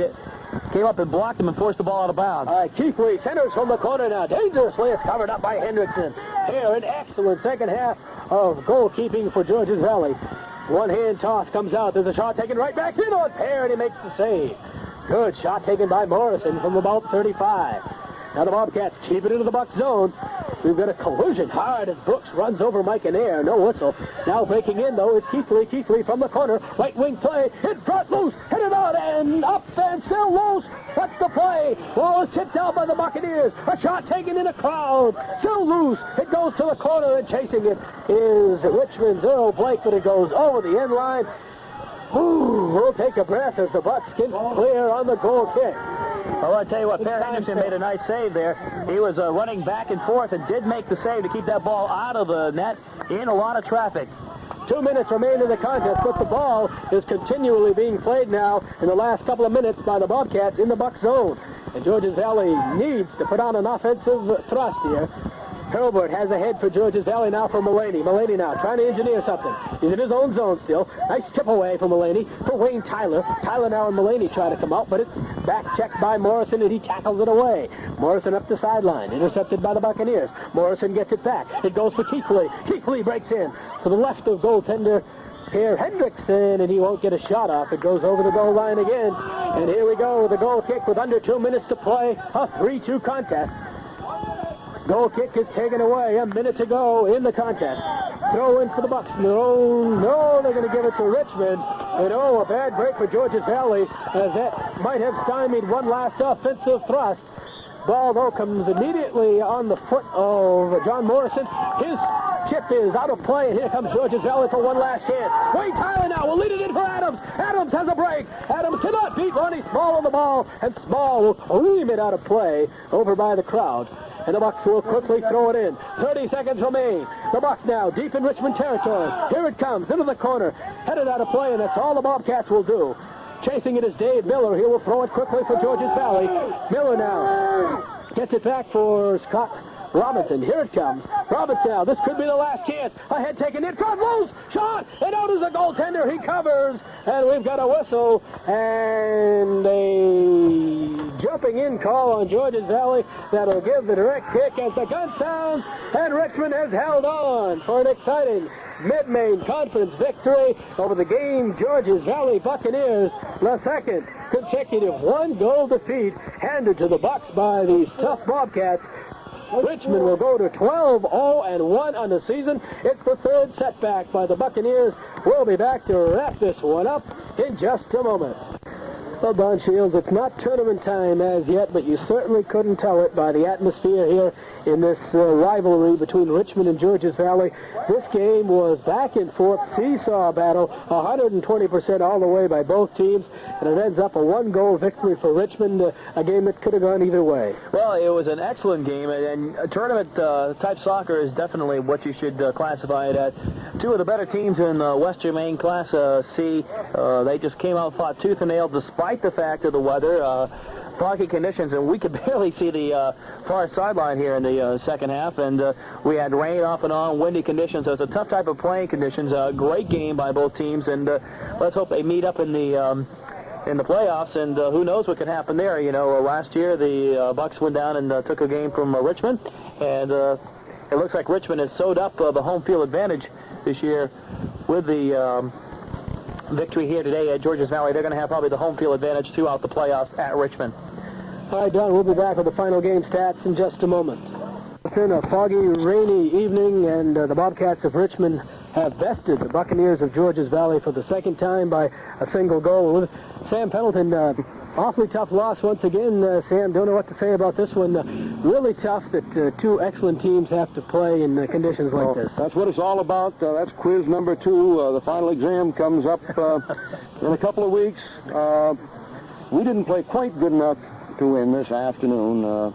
S2: came up and blocked him and forced the ball out of bounds.
S1: Keithley centers from the corner now. Dangerously, it's covered up by Hendrickson. Here, an excellent second half of goalkeeping for Georges Valley. One-hand toss comes out. There's a shot taken right back in on Pear, and he makes the save. Good shot taken by Morrison from about 35. Now the Bobcats keep it into the Buck zone. We've got a collision hard as Brooks runs over Mike and Air. No whistle. Now breaking in, though, is Keithley. Keithley from the corner. Right wing play. In front, loose. Hit it out and up and still loose. What's the play? Ball is tipped out by the Buccaneers. A shot taken in a crowd. Still loose. It goes to the corner, and chasing it is Richmond's Earl Blake, but it goes over the end line. Ooh, we'll take a breath as the Bucks get clear on the goal kick.
S2: Well, I'll tell you what, Pear Henderson made a nice save there. He was running back and forth and did make the save to keep that ball out of the net in a lot of traffic.
S1: 2 minutes remain in the contest, but the ball is continually being played now in the last couple of minutes by the Bobcats in the Buck zone. And Georges Valley needs to put on an offensive thrust here. Hurlburt has a head for Georges Valley now for Mulaney. Mulaney now trying to engineer something. He's in his own zone still. Nice chip away from Mulaney for Wayne Tyler. Tyler now and Mulaney try to come out, but it's back checked by Morrison, and he tackles it away. Morrison up the sideline, intercepted by the Buccaneers. Morrison gets it back. It goes for Keithley. Keithley breaks in to the left of goaltender Pear Hendrickson, and he won't get a shot off. It goes over the goal line again. And here we go with a goal kick with under 2 minutes to play. A 3-2 contest. Goal kick is taken away a minute to go in the contest. Throw in for the Bucks. No, they're going to give it to Richmond. And a bad break for Georges Valley, as that might have stymied one last offensive thrust. Ball, though, comes immediately on the foot of John Morrison. His chip is out of play, and here comes Georges Valley for one last chance. Wayne Tyler now will lead it in for Adams. Adams has a break. Adams cannot beat Ronnie Small on the ball, and Small will clean it out of play over by the crowd. And the Bucks will quickly throw it in. 30 seconds remain. The Bucks now deep in Richmond territory. Here it comes into the corner. Headed out of play, and that's all the Bobcats will do. Chasing it is Dave Miller. He will throw it quickly for Georges Valley. Miller now gets it back for Scott Robinson. Here it comes. Robinson now. This could be the last chance. A head taken in front. Loose. Shot. And out is the goaltender. He covers. And we've got a whistle. And a jumping in call on Georges Valley that'll give the direct kick as the gun sounds. And Richmond has held on for an exciting Mid-Main Conference victory over the game Georges Valley Buccaneers. The second consecutive one-goal defeat handed to the Bucks by these tough Bobcats. Richmond will go to 12-0-1 on the season. It's the third setback by the Buccaneers. We'll be back to wrap this one up in just a moment. Well, Don Shields, it's not tournament time as yet, but you certainly couldn't tell it by the atmosphere here in this rivalry between Richmond and Georges Valley. This game was back and forth, seesaw battle, 120% all the way by both teams, and it ends up a one-goal victory for Richmond, a game that could have gone either way.
S2: Well, it was an excellent game, and tournament-type soccer is definitely what you should classify it as. Two of the better teams in Western Maine Class C, they just came out, fought tooth and nail, despite the fact of the weather. Foggy conditions, and we could barely see the far sideline here in the second half, and we had rain off and on, windy conditions, so it's a tough type of playing conditions. Great game by both teams, and let's hope they meet up in the playoffs, and who knows what could happen there. You know, last year the Bucks went down and took a game from Richmond, and it looks like Richmond has sewed up the home field advantage this year with the victory here today at Georges Valley. They're going to have probably the home field advantage throughout the playoffs at Richmond.
S1: All right, Don, we'll be back with the final game stats in just a moment. It's been a foggy, rainy evening, and the Bobcats of Richmond have bested the Buccaneers of Georges Valley for the second time by a single goal. With Sam Pendleton, awfully tough loss once again. Sam, don't know what to say about this one. really tough that two excellent teams have to play in conditions like this.
S5: That's what it's all about. That's quiz number 2. The final exam comes up in a couple of weeks. We didn't play quite good enough to win this afternoon.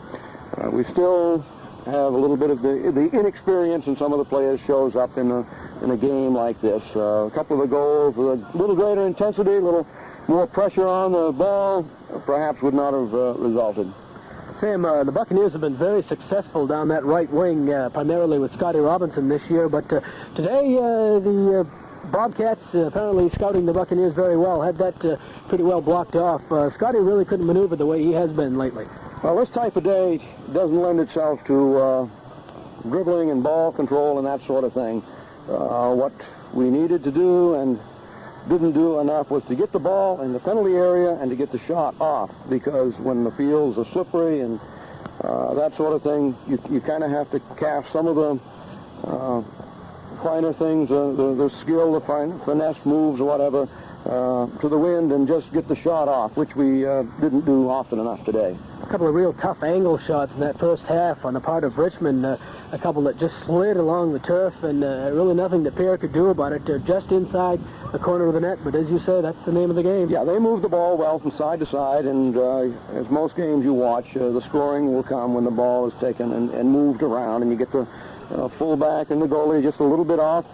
S5: We still have a little bit of the inexperience in some of the players shows up in a game like this. A couple of the goals with a little greater intensity, a little more pressure on the ball, perhaps would not have resulted.
S1: Sam, the Buccaneers have been very successful down that right wing, primarily with Scotty Robinson this year, but today the Bobcats apparently scouting the Buccaneers very well, had that pretty well blocked off. Scotty really couldn't maneuver the way he has been lately.
S5: Well, this type of day doesn't lend itself to dribbling and ball control and that sort of thing. What we needed to do and didn't do enough was to get the ball in the penalty area and to get the shot off, because when the fields are slippery and that sort of thing, you kind of have to cast some of the finer things, the skill, the finesse moves or whatever, to the wind and just get the shot off, which we didn't do often enough today.
S1: A couple of real tough angle shots in that first half on the part of Richmond, a couple that just slid along the turf, and really nothing that Pierre could do about it, just inside the corner of the net. But as you say, that's the name of the game.
S5: Yeah, they move the ball well from side to side, and as most games you watch, the scoring will come when the ball is taken and moved around, and you get the fullback and the goalie just a little bit off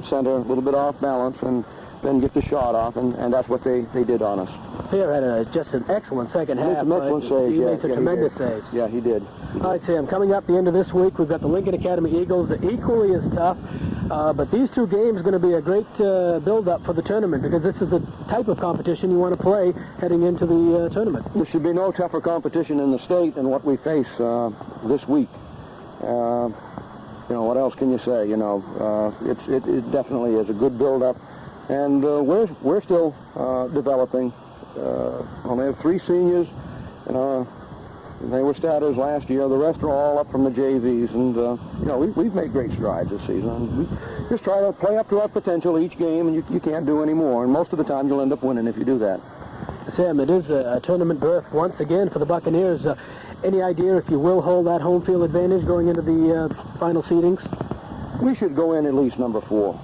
S5: center, a little bit off balance, and then get the shot off, and that's what they did on us.
S1: Pierre had just an excellent second half.
S5: An excellent save.
S1: He made some tremendous saves.
S5: Yeah, he did.
S1: All right, Sam, coming up the end of this week, we've got the Lincoln Academy Eagles, equally as tough, but these two games are going to be a great build-up for the tournament, because this is the type of competition you want to play heading into the tournament.
S5: There should be no tougher competition in the state than what we face this week. What else can you say? It definitely is a good build-up, and we're still developing. Only have 3 seniors. They were starters last year. The rest are all up from the JVs, and we've made great strides this season. We just try to play up to our potential each game, and you can't do any more. And most of the time, you'll end up winning if you do that.
S1: Sam, it is a tournament berth once again for the Buccaneers. Any idea if you will hold that home field advantage going into the final seedings?
S5: We should go in at least number 4.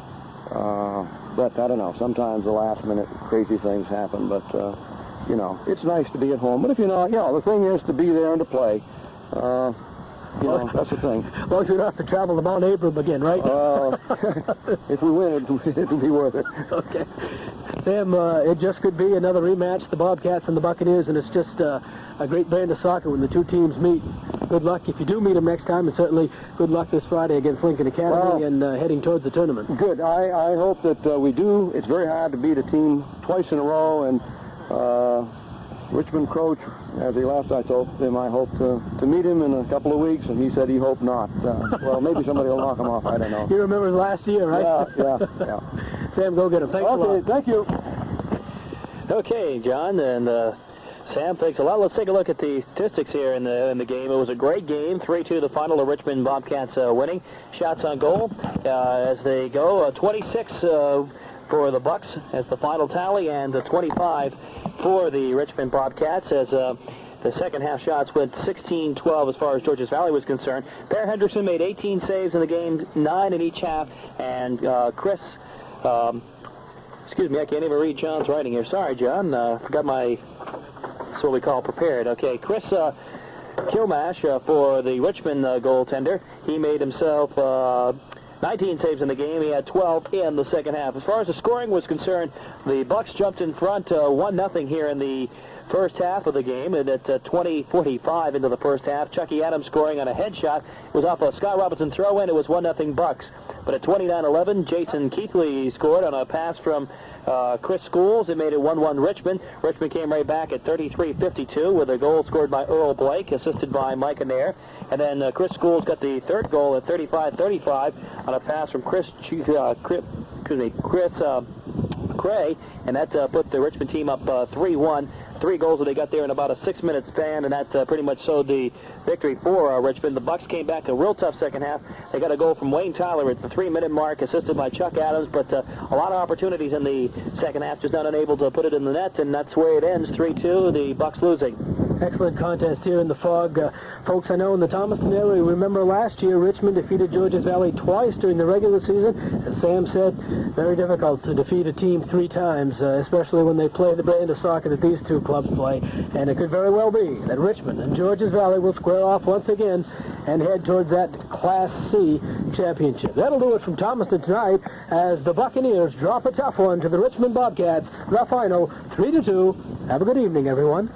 S5: But I don't know. Sometimes the last-minute crazy things happen. But, it's nice to be at home. But if you're not, the thing is to be there and to play. That's the thing.
S1: As long as you don't have to travel to Mount Abram again, right?
S5: If we win, it'll be worth it.
S1: Okay. Sam, it just could be another rematch, the Bobcats and the Buccaneers, and it's just a great brand of soccer when the two teams meet. Good luck if you do meet them next time, and certainly good luck this Friday against Lincoln Academy and heading towards the tournament.
S5: Good. I hope that we do. It's very hard to beat a team twice in a row, and Richmond coach, as he left, I told him I hope to meet him in a couple of weeks, and he said he hoped not. Well, maybe somebody will knock him off. I don't know.
S1: You remember last year, right?
S5: Yeah.
S1: Sam, go get him. Thanks a lot.
S5: Okay, thank you.
S2: Okay, John, and Sam, thanks a lot. Let's take a look at the statistics here in the game. It was a great game, 3-2 the final, the Richmond Bobcats winning. Shots on goal as they go, 26 for the Bucks as the final tally, and 25 for the Richmond Bobcats as the second half shots went 16-12 as far as Georges Valley was concerned. Bear Henderson made 18 saves in the game, 9 in each half, and Chris, excuse me, I can't even read John's writing here. Sorry, John, forgot my, that's what we call prepared. Okay, Chris Kilmash for the Richmond goaltender. He made himself 19 saves in the game. He had 12 in the second half. As far as the scoring was concerned, the Bucks jumped in front 1-0 here in the first half of the game, and at 20:45 into the first half, Chucky Adams scoring on a headshot. It was off a Scott Robinson throw-in. It was 1-0 Bucks. But at 29:11, Jason Keithley scored on a pass from Chris Schools. It made it 1-1 Richmond. Richmond came right back at 33:52 with a goal scored by Earl Blake, assisted by Mike Anair. And then Chris Schools got the third goal at 35:35 on a pass from Chris Cray, and that put the Richmond team up 3-1. 3 goals that they got there in about a 6-minute span, and that pretty much showed the victory for Richmond. The Bucks came back a real tough second half. They got a goal from Wayne Tyler at the 3-minute mark, assisted by Chuck Adams, but a lot of opportunities in the second half, just not unable to put it in the net, and that's where it ends, 3-2, the Bucks losing.
S1: Excellent contest here in the fog. Folks, I know in the Thomaston area, remember last year Richmond defeated Georges Valley twice during the regular season. As Sam said, very difficult to defeat a team 3 times, especially when they play the brand of soccer that these two clubs play. And it could very well be that Richmond and Georges Valley will square off once again and head towards that Class C championship. That'll do it from Thomaston tonight as the Buccaneers drop a tough one to the Richmond Bobcats. The final 3-2. Have a good evening, everyone.